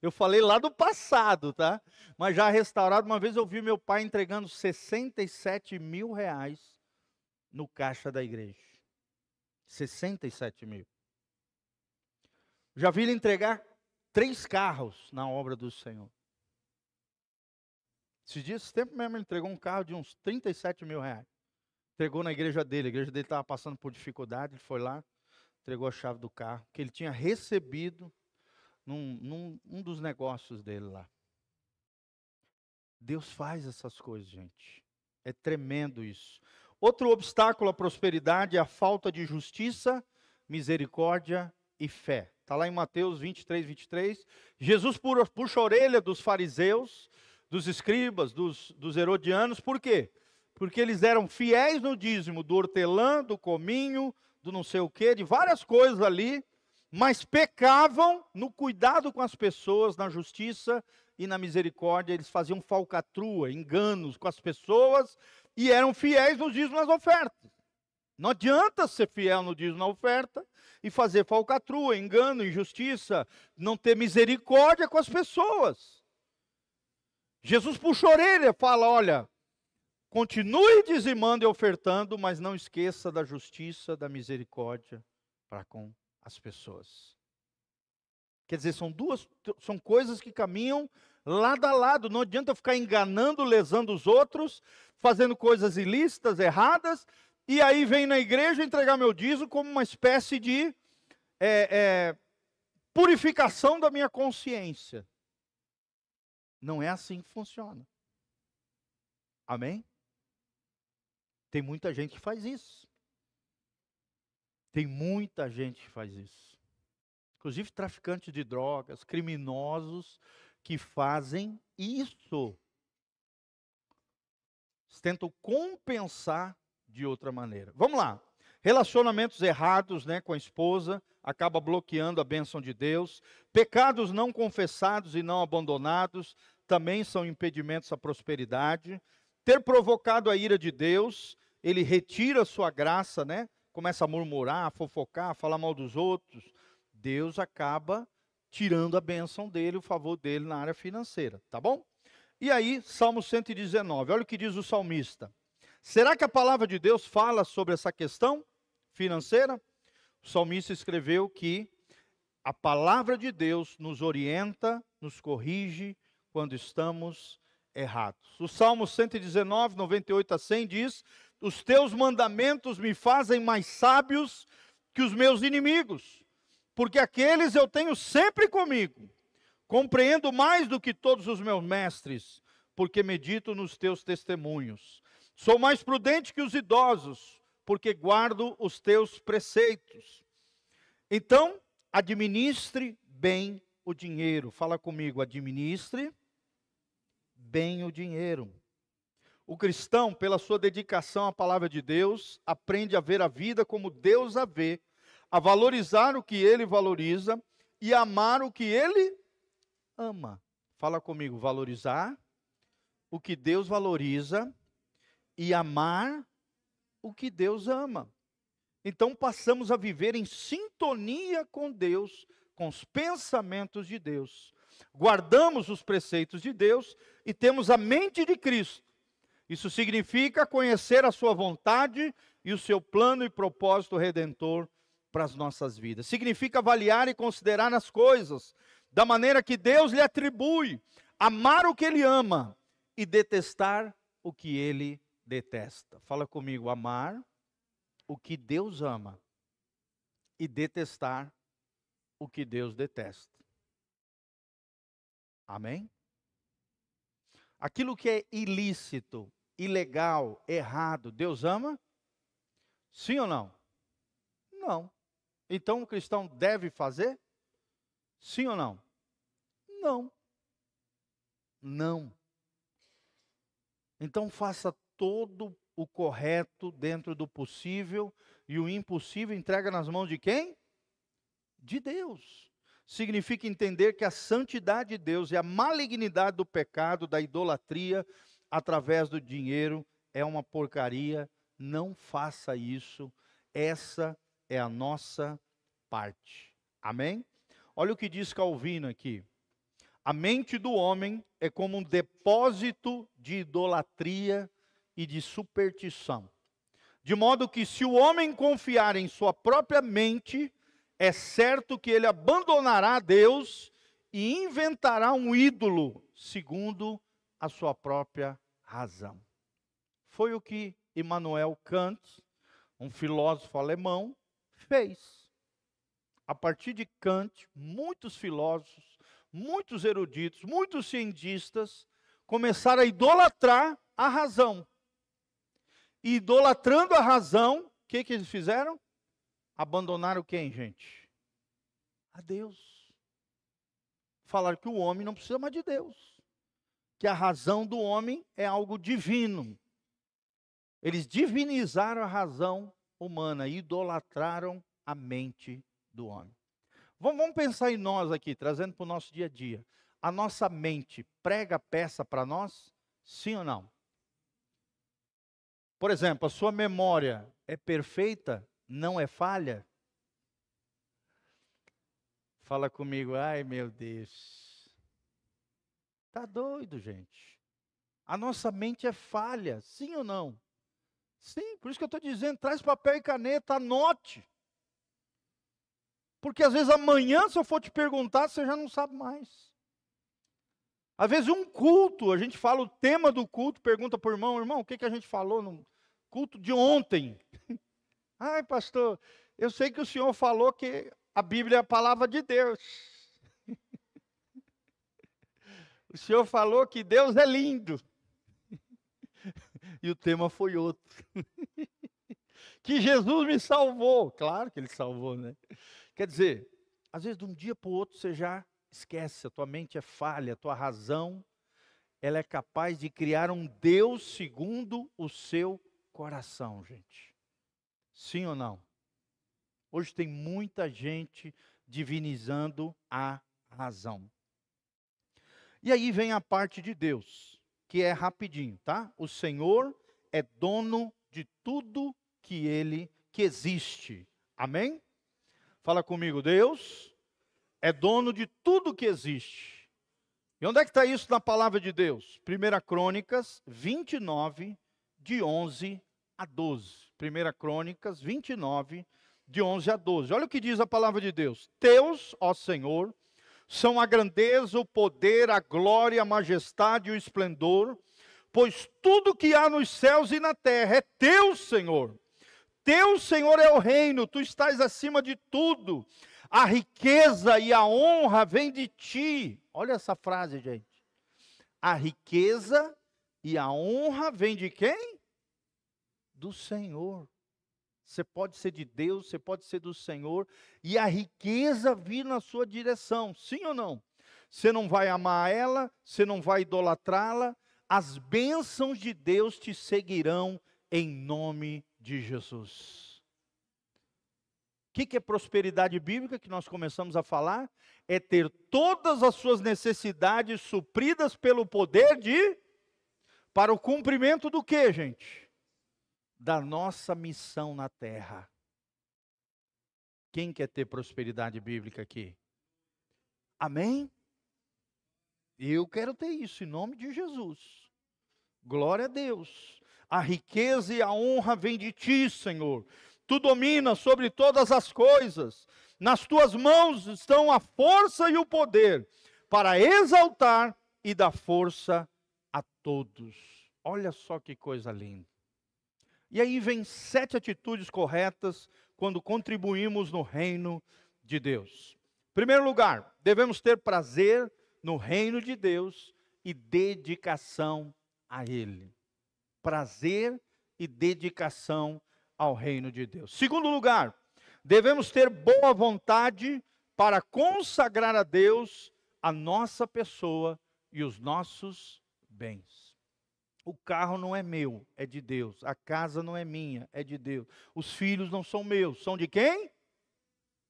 Eu falei lá do passado, tá? Mas já restaurado, uma vez eu vi meu pai entregando 67 mil reais no caixa da igreja. 67 mil. Já vi ele entregar 3 carros na obra do Senhor. Esse tempo mesmo ele entregou um carro de uns 37 mil reais. Entregou na igreja dele. A igreja dele estava passando por dificuldade. Ele foi lá, entregou a chave do carro, que ele tinha recebido num dos negócios dele lá. Deus faz essas coisas, gente. É tremendo isso. Outro obstáculo à prosperidade é a falta de justiça, misericórdia e fé. Está lá em Mateus 23, 23. Jesus puxa a orelha dos fariseus, dos escribas, dos herodianos. Por quê? Porque eles eram fiéis no dízimo do hortelã, do cominho, do não sei o quê, de várias coisas ali, mas pecavam no cuidado com as pessoas, na justiça e na misericórdia. Eles faziam falcatrua, enganos com as pessoas e eram fiéis no dízimo nas ofertas. Não adianta ser fiel no dízimo na oferta e fazer falcatrua, engano, injustiça, não ter misericórdia com as pessoas. Jesus puxa a orelha, fala, olha, continue dizimando e ofertando, mas não esqueça da justiça, da misericórdia para com as pessoas. Quer dizer, são coisas que caminham lado a lado. Não adianta ficar enganando, lesando os outros, fazendo coisas ilícitas, erradas, e aí vem na igreja entregar meu dízimo como uma espécie de purificação da minha consciência. Não é assim que funciona. Amém? Tem muita gente que faz isso. Tem muita gente que faz isso. Inclusive traficantes de drogas, criminosos que fazem isso. Eles tentam compensar de outra maneira. Vamos lá. Relacionamentos errados, com a esposa, acaba bloqueando a bênção de Deus. Pecados não confessados e não abandonados também são impedimentos à prosperidade. Ter provocado a ira de Deus, ele retira a sua graça, começa a murmurar, a fofocar, a falar mal dos outros. Deus acaba tirando a bênção dele, o favor dele na área financeira, tá bom? E aí, Salmo 119, olha o que diz o salmista. Será que a palavra de Deus fala sobre essa questão financeira? O salmista escreveu que a palavra de Deus nos orienta, nos corrige quando estamos errados. O Salmo 119, 98 a 100 diz, os teus mandamentos me fazem mais sábios que os meus inimigos, porque aqueles eu tenho sempre comigo. Compreendo mais do que todos os meus mestres, porque medito nos teus testemunhos. Sou mais prudente que os idosos, porque guardo os teus preceitos. Então, administre bem o dinheiro. Fala comigo, administre bem o dinheiro. O cristão, pela sua dedicação à palavra de Deus, aprende a ver a vida como Deus a vê, a valorizar o que ele valoriza e amar o que ele ama. Fala comigo, valorizar o que Deus valoriza e amar o que Deus ama. Então passamos a viver em sintonia com Deus, com os pensamentos de Deus. Guardamos os preceitos de Deus e temos a mente de Cristo. Isso significa conhecer a sua vontade e o seu plano e propósito redentor para as nossas vidas. Significa avaliar e considerar as coisas da maneira que Deus lhe atribui, amar o que ele ama e detestar o que ele detesta. Fala comigo, amar o que Deus ama e detestar o que Deus detesta. Amém? Aquilo que é ilícito, ilegal, errado, Deus ama? Sim ou não? Não. Então o cristão deve fazer? Sim ou não? Não. Não. Então faça todo o correto dentro do possível e o impossível entrega nas mãos de quem? De Deus. Significa entender que a santidade de Deus e a malignidade do pecado, da idolatria, através do dinheiro, é uma porcaria. Não faça isso. Essa é a nossa parte. Amém? Olha o que diz Calvino aqui. A mente do homem é como um depósito de idolatria e de superstição. De modo que se o homem confiar em sua própria mente, é certo que ele abandonará Deus e inventará um ídolo, segundo a sua própria razão. Foi o que Immanuel Kant, um filósofo alemão, fez. A partir de Kant, muitos filósofos, muitos eruditos, muitos cientistas começaram a idolatrar a razão. E idolatrando a razão, o que eles fizeram? Abandonaram quem, gente? A Deus. Falaram que o homem não precisa mais de Deus. que a razão do homem é algo divino. Eles divinizaram a razão humana, idolatraram a mente do homem. Vamos pensar em nós aqui, trazendo para o nosso dia a dia. A nossa mente prega peça para nós? Sim ou não? Por exemplo, a sua memória é perfeita? Não é falha? Fala comigo, ai meu Deus. Tá doido, gente. A nossa mente é falha, sim ou não? Sim, por isso que eu estou dizendo, traz papel e caneta, anote. Porque às vezes amanhã, se eu for te perguntar, você já não sabe mais. Às vezes um culto, a gente fala o tema do culto, pergunta para o irmão, o que a gente falou no culto de ontem? Ai, pastor, eu sei que o senhor falou que a Bíblia é a palavra de Deus. O senhor falou que Deus é lindo. E o tema foi outro. Que Jesus me salvou. Claro que ele salvou, né? Quer dizer, às vezes de um dia para o outro você já esquece, a tua mente é falha, a tua razão, ela é capaz de criar um Deus segundo o seu coração, gente. Sim ou não? Hoje tem muita gente divinizando a razão. E aí vem a parte de Deus, que é rapidinho, tá? O Senhor é dono de tudo que existe. Amém? Fala comigo, Deus é dono de tudo que existe. E onde é que está isso na palavra de Deus? 1 Crônicas 29, de 11 a 12. 1 Crônicas 29, de 11 a 12. Olha o que diz a palavra de Deus. Teus, ó Senhor, são a grandeza, o poder, a glória, a majestade e o esplendor, pois tudo que há nos céus e na terra é teu, Senhor. Teu, Senhor, é o reino, tu estás acima de tudo. A riqueza e a honra vêm de ti. Olha essa frase, gente. A riqueza e a honra vêm de quem? Do Senhor. Você pode ser de Deus, você pode ser do Senhor, e a riqueza vir na sua direção, sim ou não? Você não vai amar ela, você não vai idolatrá-la, as bênçãos de Deus te seguirão em nome de Jesus. O que é prosperidade bíblica que nós começamos a falar? É ter todas as suas necessidades supridas pelo poder para o cumprimento do que, gente? Da nossa missão na terra. Quem quer ter prosperidade bíblica aqui? Amém? Eu quero ter isso em nome de Jesus. Glória a Deus. A riqueza e a honra vêm de ti, Senhor. Tu dominas sobre todas as coisas. Nas tuas mãos estão a força e o poder para exaltar e dar força a todos. Olha só que coisa linda. E aí vem 7 atitudes corretas quando contribuímos no reino de Deus. Em primeiro lugar, devemos ter prazer no reino de Deus e dedicação a Ele. Prazer e dedicação ao reino de Deus. Segundo lugar, devemos ter boa vontade para consagrar a Deus a nossa pessoa e os nossos bens. O carro não é meu, é de Deus. A casa não é minha, é de Deus. Os filhos não são meus, são de quem?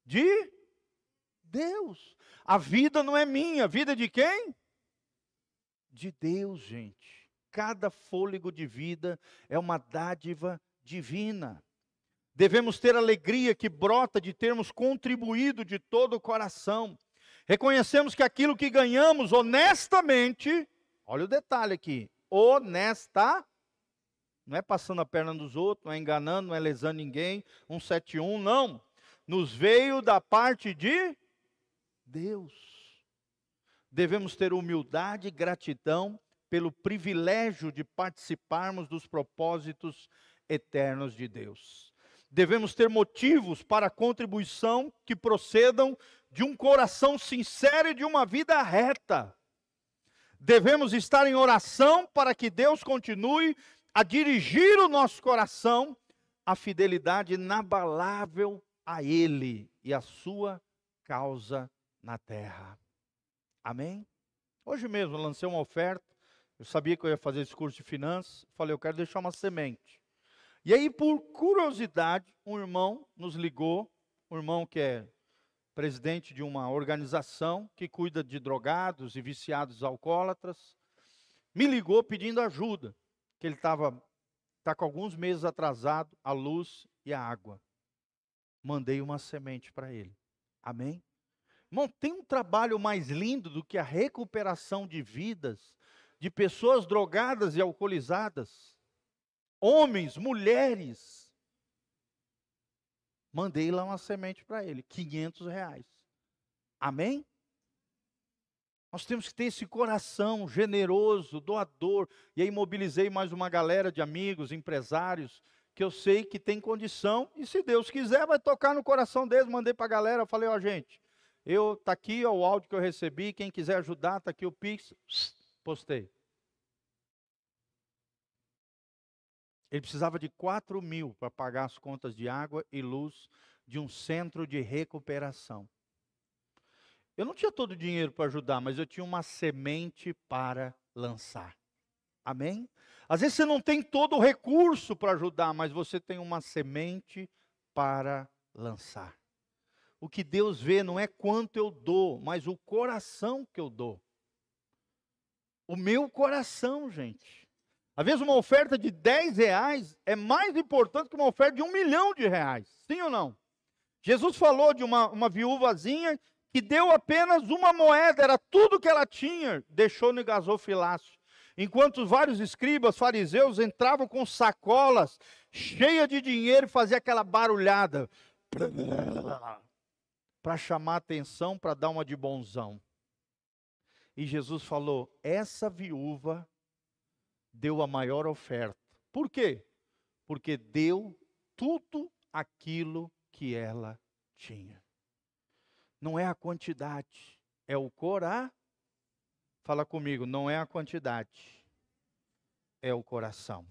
De Deus. A vida não é minha, a vida é de quem? De Deus, gente. Cada fôlego de vida é uma dádiva divina. Devemos ter alegria que brota de termos contribuído de todo o coração. Reconhecemos que aquilo que ganhamos honestamente, olha o detalhe aqui, honesta, não é passando a perna dos outros, não é enganando, não é lesando ninguém, 171, não. Nos veio da parte de Deus. Devemos ter humildade e gratidão pelo privilégio de participarmos dos propósitos eternos de Deus. Devemos ter motivos para a contribuição que procedam de um coração sincero e de uma vida reta. Devemos estar em oração para que Deus continue a dirigir o nosso coração à fidelidade inabalável a Ele e a sua causa na terra. Amém? Hoje mesmo eu lancei uma oferta Eu sabia que eu ia fazer esse curso de finanças. Falei, eu quero deixar uma semente. E aí, por curiosidade, um irmão nos ligou, um irmão que é presidente de uma organização que cuida de drogados e viciados alcoólatras, me ligou pedindo ajuda, que ele tá com alguns meses atrasado a luz e a água. Mandei uma semente para ele. Amém? Irmão, tem um trabalho mais lindo do que a recuperação de vidas de pessoas drogadas e alcoolizadas? Homens, mulheres. Mandei lá uma semente para ele, R$500. Amém? Nós temos que ter esse coração generoso, doador. E aí mobilizei mais uma galera de amigos, empresários, que eu sei que tem condição. E se Deus quiser, vai tocar no coração deles. Mandei para a galera, falei, ó gente, tá aqui ó, o áudio que eu recebi, quem quiser ajudar, tá aqui o Pix. Postei. Ele precisava de 4.000 para pagar as contas de água e luz de um centro de recuperação. Eu não tinha todo o dinheiro para ajudar, mas eu tinha uma semente para lançar. Amém? Às vezes você não tem todo o recurso para ajudar, mas você tem uma semente para lançar. O que Deus vê não é quanto eu dou, mas o coração que eu dou. O meu coração, gente. Às vezes uma oferta de R$10 é mais importante que uma oferta de R$1 milhão. Sim ou não? Jesus falou de uma viúvazinha que deu apenas uma moeda, era tudo que ela tinha, deixou no gasofilácio. Enquanto vários escribas, fariseus entravam com sacolas cheias de dinheiro e faziam aquela barulhada para chamar atenção, para dar uma de bonzão. E Jesus falou, essa viúva deu a maior oferta. Por quê? Porque deu tudo aquilo que ela tinha. Não é a quantidade, é o coração. Fala comigo, não é a quantidade, é o coração.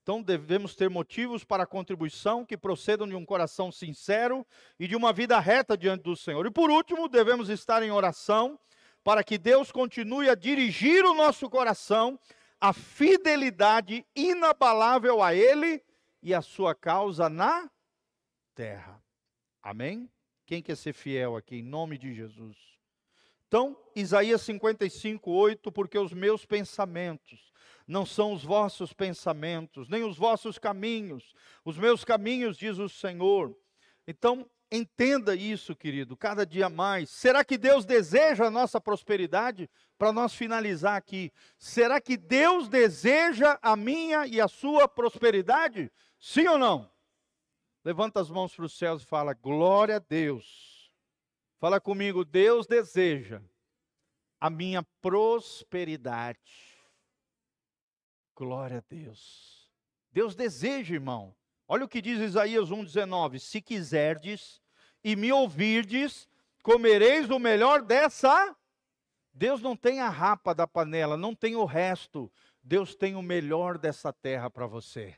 Então devemos ter motivos para a contribuição que procedam de um coração sincero e de uma vida reta diante do Senhor. E por último, devemos estar em oração para que Deus continue a dirigir o nosso coração a fidelidade inabalável a Ele e a sua causa na terra. Amém? Quem quer ser fiel aqui, em nome de Jesus? Então, Isaías 55:8, porque os meus pensamentos não são os vossos pensamentos, nem os vossos caminhos. Os meus caminhos, diz o Senhor. Então, entenda isso, querido, cada dia mais. Será que Deus deseja a nossa prosperidade? Para nós finalizar aqui, será que Deus deseja a minha e a sua prosperidade? Sim ou não? Levanta as mãos para os céus e fala, glória a Deus. Fala comigo, Deus deseja a minha prosperidade. Glória a Deus. Deus deseja, irmão. Olha o que diz Isaías 1:19. Se quiserdes e me ouvirdes, comereis o melhor dessa. Deus não tem a rapa da panela, não tem o resto. Deus tem o melhor dessa terra para você.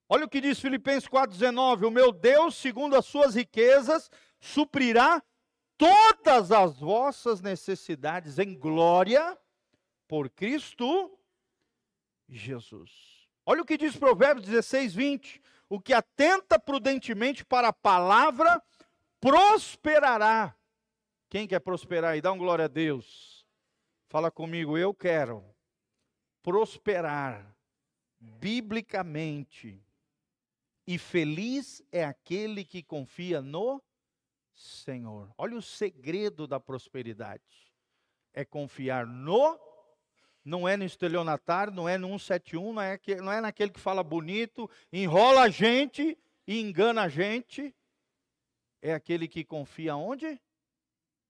Olha o que diz Filipenses 4:19. O meu Deus, segundo as suas riquezas, suprirá todas as vossas necessidades em glória por Cristo Jesus. Olha o que diz Provérbios 16:20. O que atenta prudentemente para a palavra, prosperará. Quem quer prosperar? E dá um glória a Deus. Fala comigo, eu quero prosperar biblicamente. E feliz é aquele que confia no Senhor. Olha o segredo da prosperidade. É confiar no, não é no estelionatário, não é no 171, não é naquele que fala bonito, enrola a gente e engana a gente. É aquele que confia onde?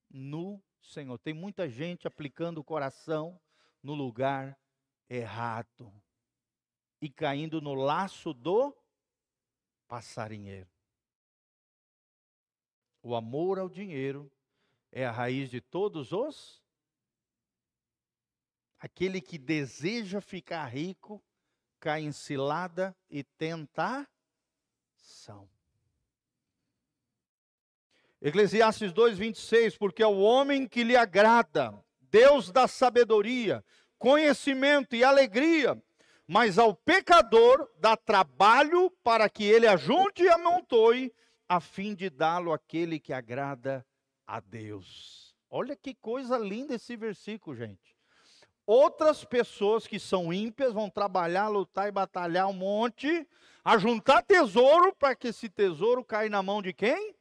No Senhor. Tem muita gente aplicando o coração no lugar errado e caindo no laço do passarinheiro. O amor ao dinheiro é a raiz de todos os. Aquele que deseja ficar rico cai em cilada e tentação. Eclesiastes 2:26, porque ao homem que lhe agrada Deus dá sabedoria, conhecimento e alegria, mas ao pecador dá trabalho para que ele ajunte e amontoe, a fim de dá-lo àquele que agrada a Deus. Olha que coisa linda esse versículo, gente. Outras pessoas que são ímpias vão trabalhar, lutar e batalhar um monte, ajuntar tesouro, para que esse tesouro caia na mão de quem?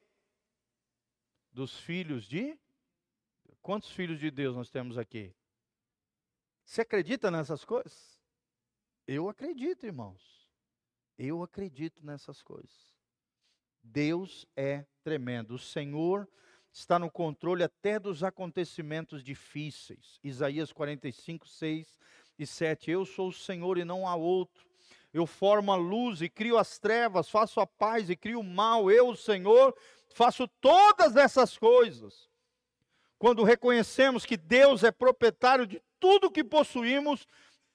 Dos filhos de... Quantos filhos de Deus nós temos aqui? Você acredita nessas coisas? Eu acredito, irmãos. Eu acredito nessas coisas. Deus é tremendo. O Senhor está no controle até dos acontecimentos difíceis. Isaías 45, 6 e 7. Eu sou o Senhor e não há outro. Eu formo a luz e crio as trevas, faço a paz e crio o mal. Eu, o Senhor, faço todas essas coisas. Quando reconhecemos que Deus é proprietário de tudo que possuímos,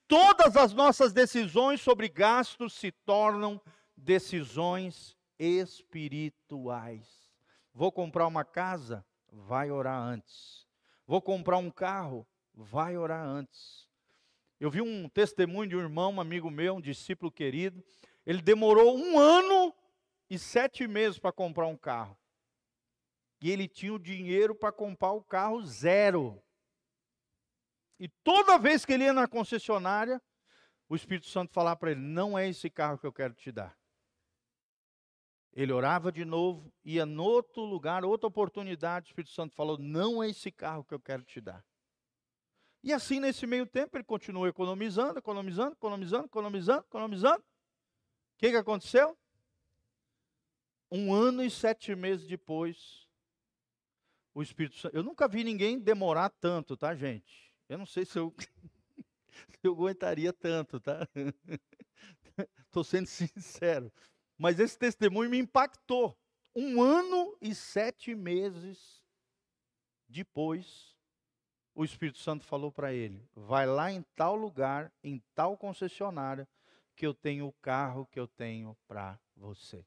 todas as nossas decisões sobre gastos se tornam decisões espirituais. Vou comprar uma casa? Vai orar antes. Vou comprar um carro? Vai orar antes. Eu vi um testemunho de um irmão, um amigo meu, um discípulo querido. Ele demorou 1 ano e 7 meses para comprar um carro. E ele tinha o dinheiro para comprar o carro zero. E toda vez que ele ia na concessionária, o Espírito Santo falava para ele: não é esse carro que eu quero te dar. Ele orava de novo, ia em outro lugar, outra oportunidade, o Espírito Santo falou: não é esse carro que eu quero te dar. E assim, nesse meio tempo, ele continuou economizando. O que aconteceu? 1 ano e 7 meses depois, o Espírito Santo... Eu nunca vi ninguém demorar tanto, tá, gente? Eu não sei se eu, se eu aguentaria tanto, tá? Estou sendo sincero. Mas esse testemunho me impactou. 1 ano e 7 meses depois, o Espírito Santo falou para ele: vai lá em tal lugar, em tal concessionária, que eu tenho o carro que eu tenho para você. O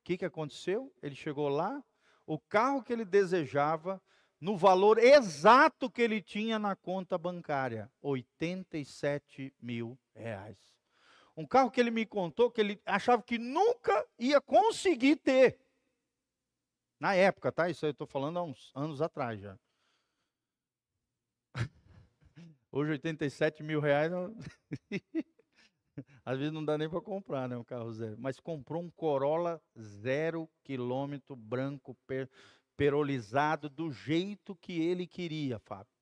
que aconteceu? Ele chegou lá, o carro que ele desejava, no valor exato que ele tinha na conta bancária, R$87 mil. Um carro que ele me contou que ele achava que nunca ia conseguir ter. Na época, tá? Isso aí eu estou falando há uns anos atrás já. Hoje R$87 mil, às vezes não dá nem para comprar, né, um carro zero. Mas comprou um Corolla 0 quilômetro, branco, perolizado, do jeito que ele queria, Fábio.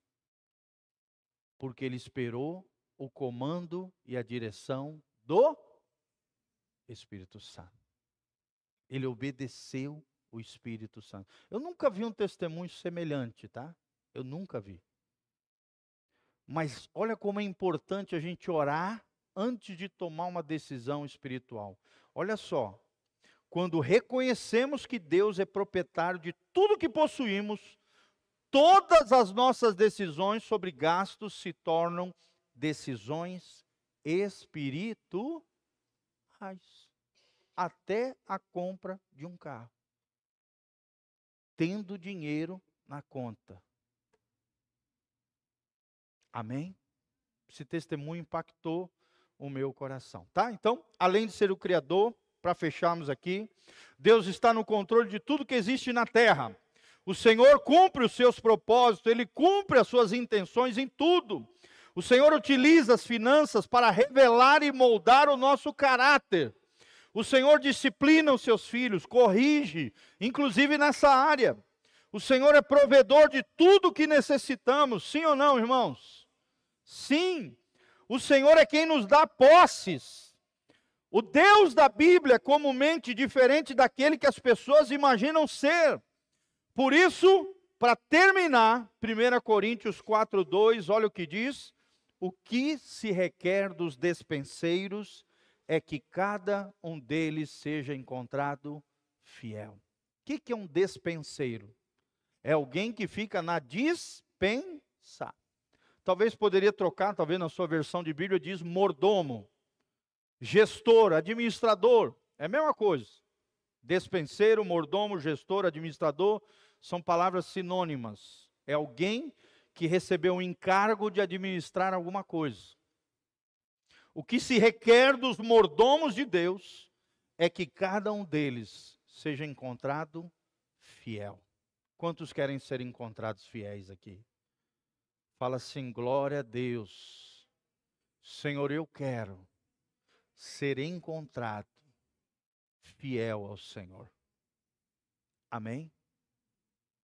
Porque ele esperou o comando e a direção do Espírito Santo. Ele obedeceu o Espírito Santo. Eu nunca vi um testemunho semelhante, tá? Eu nunca vi. Mas olha como é importante a gente orar antes de tomar uma decisão espiritual. Olha só, quando reconhecemos que Deus é proprietário de tudo que possuímos, todas as nossas decisões sobre gastos se tornam decisões espirituais. Até a compra de um carro. Tendo dinheiro na conta. Amém? Esse testemunho impactou o meu coração, tá? Então, além de ser o Criador, para fecharmos aqui, Deus está no controle de tudo que existe na terra. O Senhor cumpre os seus propósitos, Ele cumpre as suas intenções em tudo. O Senhor utiliza as finanças para revelar e moldar o nosso caráter. O Senhor disciplina os seus filhos, corrige, inclusive nessa área. O Senhor é provedor de tudo que necessitamos, sim ou não, irmãos? Sim. O Senhor é quem nos dá posses. O Deus da Bíblia é comumente diferente daquele que as pessoas imaginam ser. Por isso, para terminar, 1 Coríntios 4:2, olha o que diz: o que se requer dos despenseiros é que cada um deles seja encontrado fiel. O que é um despenseiro? É alguém que fica na dispensa. Talvez poderia trocar, talvez na sua versão de Bíblia diz mordomo, gestor, administrador. É a mesma coisa. Despenseiro, mordomo, gestor, administrador, são palavras sinônimas. É alguém que recebeu um encargo de administrar alguma coisa. O que se requer dos mordomos de Deus é que cada um deles seja encontrado fiel. Quantos querem ser encontrados fiéis aqui? Fala assim, glória a Deus. Senhor, eu quero ser encontrado fiel ao Senhor. Amém?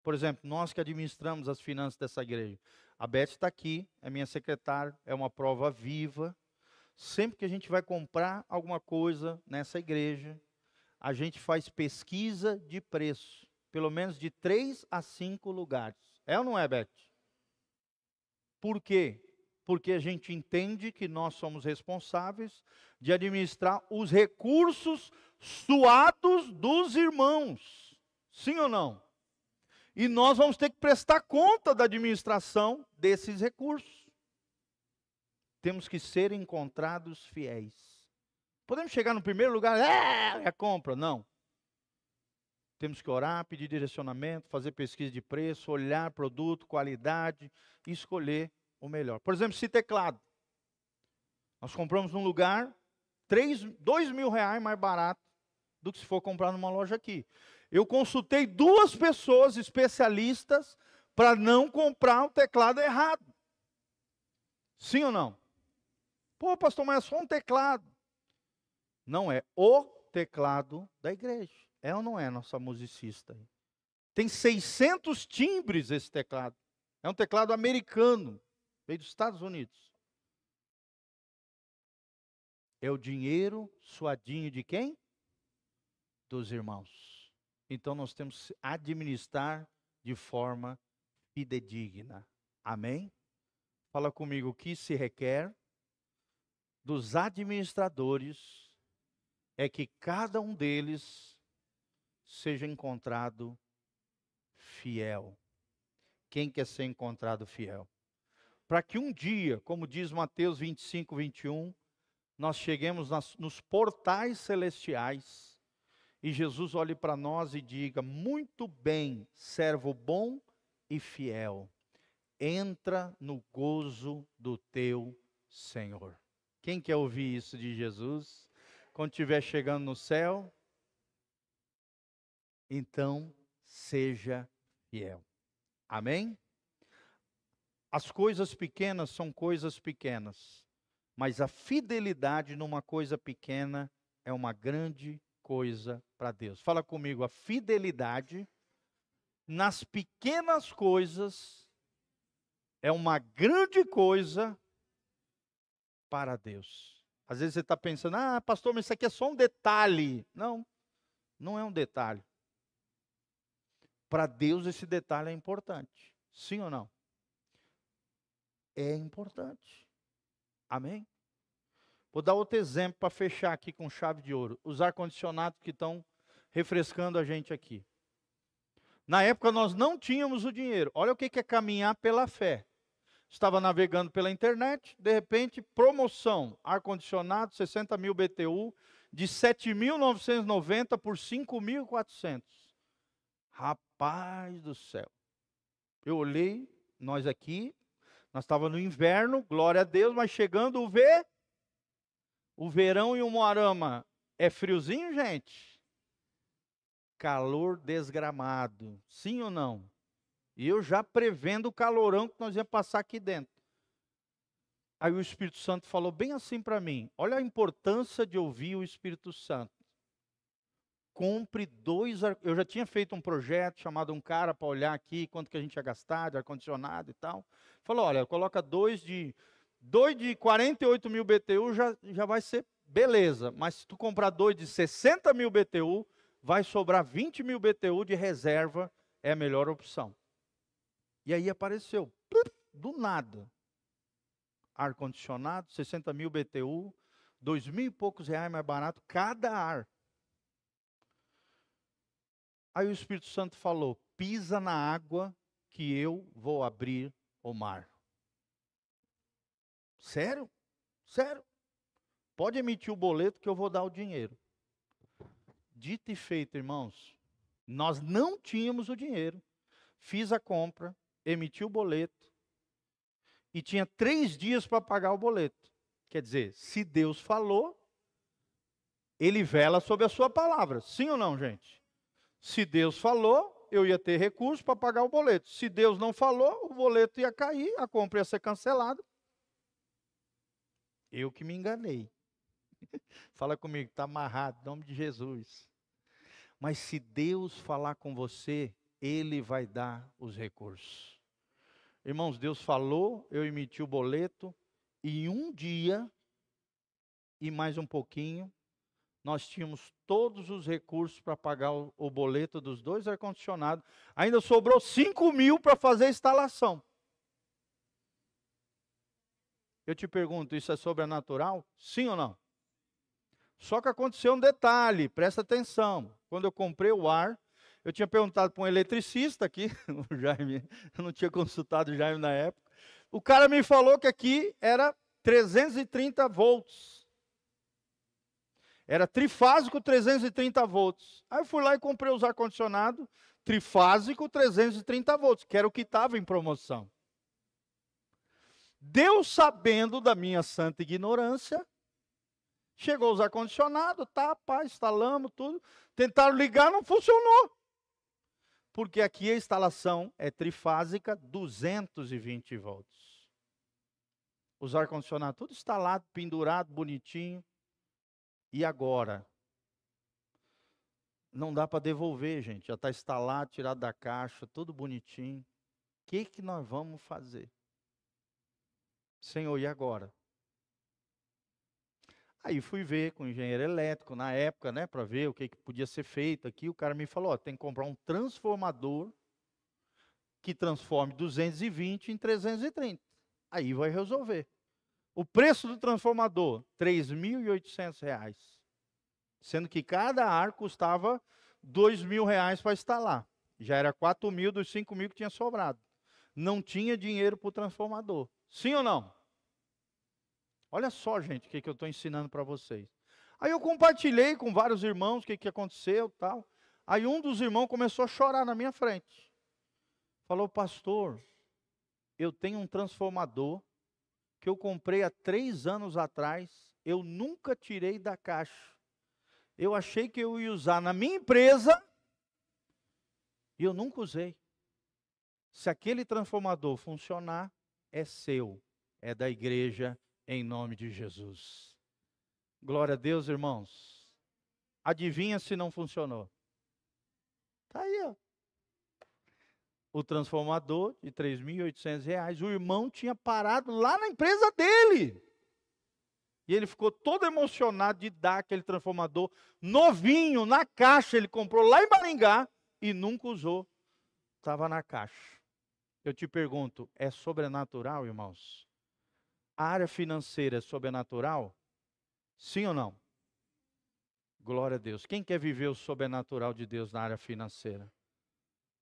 Por exemplo, nós que administramos as finanças dessa igreja. A Beth está aqui, é minha secretária, é uma prova viva. Sempre que a gente vai comprar alguma coisa nessa igreja, a gente faz pesquisa de preço. Pelo menos de 3 a 5 lugares. É ou não é, Beth? Por quê? Porque a gente entende que nós somos responsáveis de administrar os recursos suados dos irmãos. Sim ou não? E nós vamos ter que prestar conta da administração desses recursos. Temos que ser encontrados fiéis. Podemos chegar no primeiro lugar, é a compra. Não. Temos que orar, pedir direcionamento, fazer pesquisa de preço, olhar produto, qualidade e escolher o melhor. Por exemplo, esse teclado. Nós compramos num lugar R$2.000 mais barato do que se for comprar numa loja aqui. Eu consultei 2 pessoas especialistas para não comprar o teclado errado. Sim ou não? Pô, pastor, mas é só um teclado. Não é o teclado da igreja. É ou não é, nossa musicista? Tem 600 timbres esse teclado. É um teclado americano, veio dos Estados Unidos. É o dinheiro suadinho de quem? Dos irmãos. Então nós temos que administrar de forma fidedigna. Amém? Fala comigo, o que se requer dos administradores é que cada um deles seja encontrado fiel. Quem quer ser encontrado fiel? Para que um dia, como diz Mateus 25, 21, nós cheguemos nos portais celestiais e Jesus olhe para nós e diga, muito bem, servo bom e fiel, entra no gozo do teu Senhor. Quem quer ouvir isso de Jesus? Quando estiver chegando no céu, então seja fiel. Amém? As coisas pequenas são coisas pequenas, mas a fidelidade numa coisa pequena é uma grande coisa para Deus. Fala comigo, a fidelidade nas pequenas coisas é uma grande coisa para Deus. Às vezes você está pensando, pastor, mas isso aqui é só um detalhe. Não, não é um detalhe. Para Deus esse detalhe é importante. Sim ou não? É importante. Amém? Vou dar outro exemplo para fechar aqui com chave de ouro. Os ar-condicionados que estão refrescando a gente aqui. Na época nós não tínhamos o dinheiro. Olha o que é caminhar pela fé. Estava navegando pela internet, de repente, promoção, ar-condicionado, 60.000 BTU, de 7.990 por 5.400. Rapaz do céu. Eu olhei, nós aqui, nós estávamos no inverno, glória a Deus, mas chegando o verão e o Moarama é friozinho, gente? Calor desgramado, sim ou não? E eu já prevendo o calorão que nós íamos passar aqui dentro. Aí o Espírito Santo falou bem assim para mim, olha a importância de ouvir o Espírito Santo. Compre 2, eu já tinha feito um projeto, chamado um cara para olhar aqui, quanto que a gente ia gastar de ar-condicionado e tal. Falou, olha, coloca 2 de 48.000 BTU, já vai ser beleza. Mas se tu comprar 2 de 60.000 BTU, vai sobrar 20.000 BTU de reserva, é a melhor opção. E aí apareceu, do nada, ar-condicionado, 60.000 BTU, 2.000 e poucos reais mais barato cada ar. Aí o Espírito Santo falou, pisa na água que eu vou abrir o mar. Sério? Sério? Pode emitir o boleto que eu vou dar o dinheiro. Dito e feito, irmãos, nós não tínhamos o dinheiro. Fiz a compra, emiti o boleto, e tinha 3 dias para pagar o boleto. Quer dizer, se Deus falou, Ele vela sobre a sua palavra. Sim ou não, gente? Se Deus falou, eu ia ter recurso para pagar o boleto. Se Deus não falou, o boleto ia cair, a compra ia ser cancelada. Eu que me enganei. Fala comigo, está amarrado, em nome de Jesus. Mas se Deus falar com você, Ele vai dar os recursos. Irmãos, Deus falou, eu emiti o boleto, e em um dia, e mais um pouquinho, nós tínhamos todos os recursos para pagar o boleto dos 2 ar-condicionados. Ainda sobrou 5.000 para fazer a instalação. Eu te pergunto, isso é sobrenatural? Sim ou não? Só que aconteceu um detalhe, presta atenção. Quando eu comprei o ar, eu tinha perguntado para um eletricista aqui, o Jaime, eu não tinha consultado o Jaime na época. O cara me falou que aqui era 330 volts. Era trifásico 330 volts. Aí eu fui lá e comprei os ar-condicionado trifásico 330 volts, que era o que estava em promoção. Deus, sabendo da minha santa ignorância, chegou os ar-condicionado, tá, pá, instalamos tudo. Tentaram ligar, não funcionou. Porque aqui a instalação é trifásica, 220 volts. Os ar-condicionado tudo instalado, pendurado, bonitinho. E agora? Não dá para devolver, gente. Já está instalado, tirado da caixa, tudo bonitinho. O que nós vamos fazer? Senhor, e agora? Aí fui ver com o engenheiro elétrico na época, né, para ver o que podia ser feito aqui. O cara me falou, ó, tem que comprar um transformador que transforme 220 em 330. Aí vai resolver. O preço do transformador, R$ 3.800. Sendo que cada ar custava R$ 2.000 para instalar. Já era 4.000 dos 5.000 que tinha sobrado. Não tinha dinheiro para o transformador. Sim ou não? Olha só, gente, o que eu estou ensinando para vocês. Aí eu compartilhei com vários irmãos o que aconteceu e tal. Aí um dos irmãos começou a chorar na minha frente. Falou, pastor, eu tenho um transformador que eu comprei há 3 anos atrás. Eu nunca tirei da caixa. Eu achei que eu ia usar na minha empresa e eu nunca usei. Se aquele transformador funcionar, é seu, é da igreja, em nome de Jesus. Glória a Deus, irmãos. Adivinha se não funcionou? Está aí, ó. O transformador de R$ 3.800, o irmão tinha parado lá na empresa dele. E ele ficou todo emocionado de dar aquele transformador novinho, na caixa. Ele comprou lá em Maringá e nunca usou. Estava na caixa. Eu te pergunto, é sobrenatural, irmãos? A área financeira é sobrenatural? Sim ou não? Glória a Deus. Quem quer viver o sobrenatural de Deus na área financeira?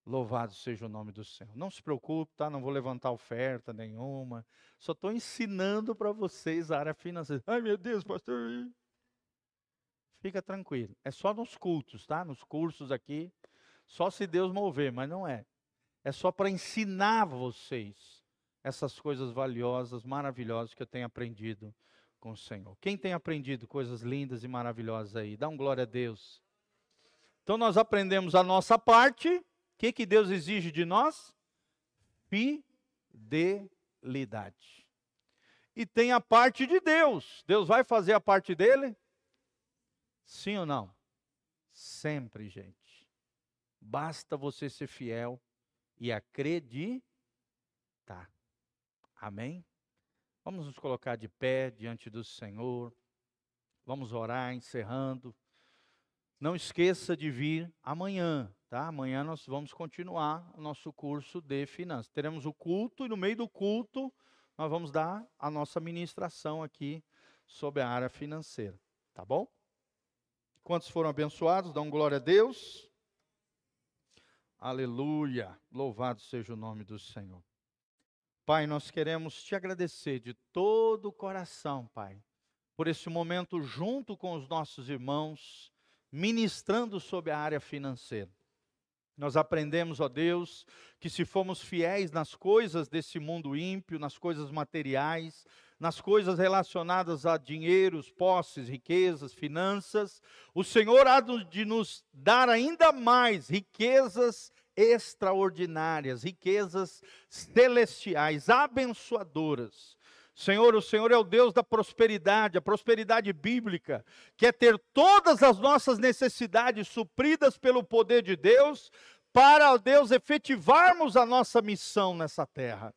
Louvado seja o nome do Senhor. Não se preocupe, tá? Não vou levantar oferta nenhuma. Só estou ensinando para vocês a área financeira. Ai, meu Deus, pastor. Fica tranquilo. É só nos cultos, tá? Nos cursos aqui. Só se Deus mover, mas não é. É só para ensinar vocês essas coisas valiosas, maravilhosas que eu tenho aprendido com o Senhor. Quem tem aprendido coisas lindas e maravilhosas aí? Dá um glória a Deus. Então nós aprendemos a nossa parte. O que Deus exige de nós? Fidelidade. E tem a parte de Deus. Deus vai fazer a parte dele? Sim ou não? Sempre, gente. Basta você ser fiel e acreditar. Amém? Vamos nos colocar de pé diante do Senhor. Vamos orar, encerrando. Não esqueça de vir amanhã, tá? Amanhã nós vamos continuar o nosso curso de finanças. Teremos o culto e no meio do culto nós vamos dar a nossa ministração aqui sobre a área financeira, tá bom? Quantos foram abençoados? Dão glória a Deus. Aleluia. Louvado seja o nome do Senhor. Pai, nós queremos te agradecer de todo o coração, Pai, por esse momento junto com os nossos irmãos, ministrando sobre a área financeira. Nós aprendemos, ó Deus, que se formos fiéis nas coisas desse mundo ímpio, nas coisas materiais, nas coisas relacionadas a dinheiros, posses, riquezas, finanças, o Senhor há de nos dar ainda mais riquezas extraordinárias, riquezas celestiais, abençoadoras. Senhor, o Senhor é o Deus da prosperidade, a prosperidade bíblica, que é ter todas as nossas necessidades supridas pelo poder de Deus, para, ó Deus, efetivarmos a nossa missão nessa terra.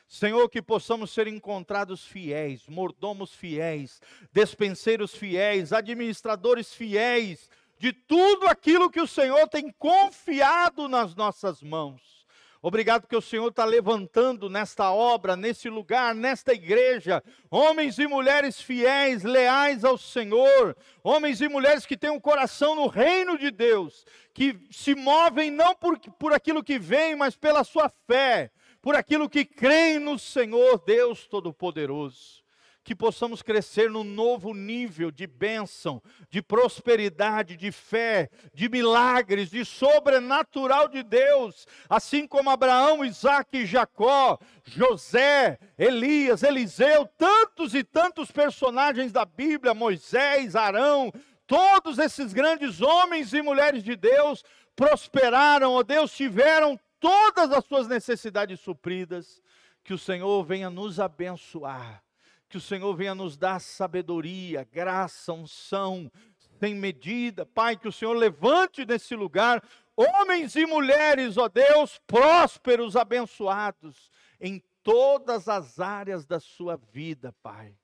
Senhor, que possamos ser encontrados fiéis, mordomos fiéis, despenseiros fiéis, administradores fiéis, de tudo aquilo que o Senhor tem confiado nas nossas mãos. Obrigado porque o Senhor está levantando nesta obra, nesse lugar, nesta igreja, homens e mulheres fiéis, leais ao Senhor, homens e mulheres que têm um coração no reino de Deus, que se movem não por aquilo que vem, mas pela sua fé, por aquilo que creem no Senhor Deus Todo-Poderoso. Que possamos crescer num novo nível de bênção, de prosperidade, de fé, de milagres, de sobrenatural de Deus, assim como Abraão, Isaque e Jacó, José, Elias, Eliseu, tantos e tantos personagens da Bíblia, Moisés, Arão, todos esses grandes homens e mulheres de Deus prosperaram, ó Deus, tiveram todas as suas necessidades supridas. Que o Senhor venha nos abençoar. Que o Senhor venha nos dar sabedoria, graça, unção, sem medida. Pai, que o Senhor levante nesse lugar homens e mulheres, ó Deus, prósperos, abençoados, em todas as áreas da sua vida, Pai.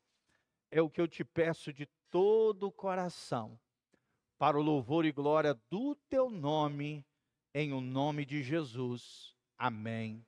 É o que eu te peço de todo o coração, para o louvor e glória do teu nome, em o nome de Jesus. Amém.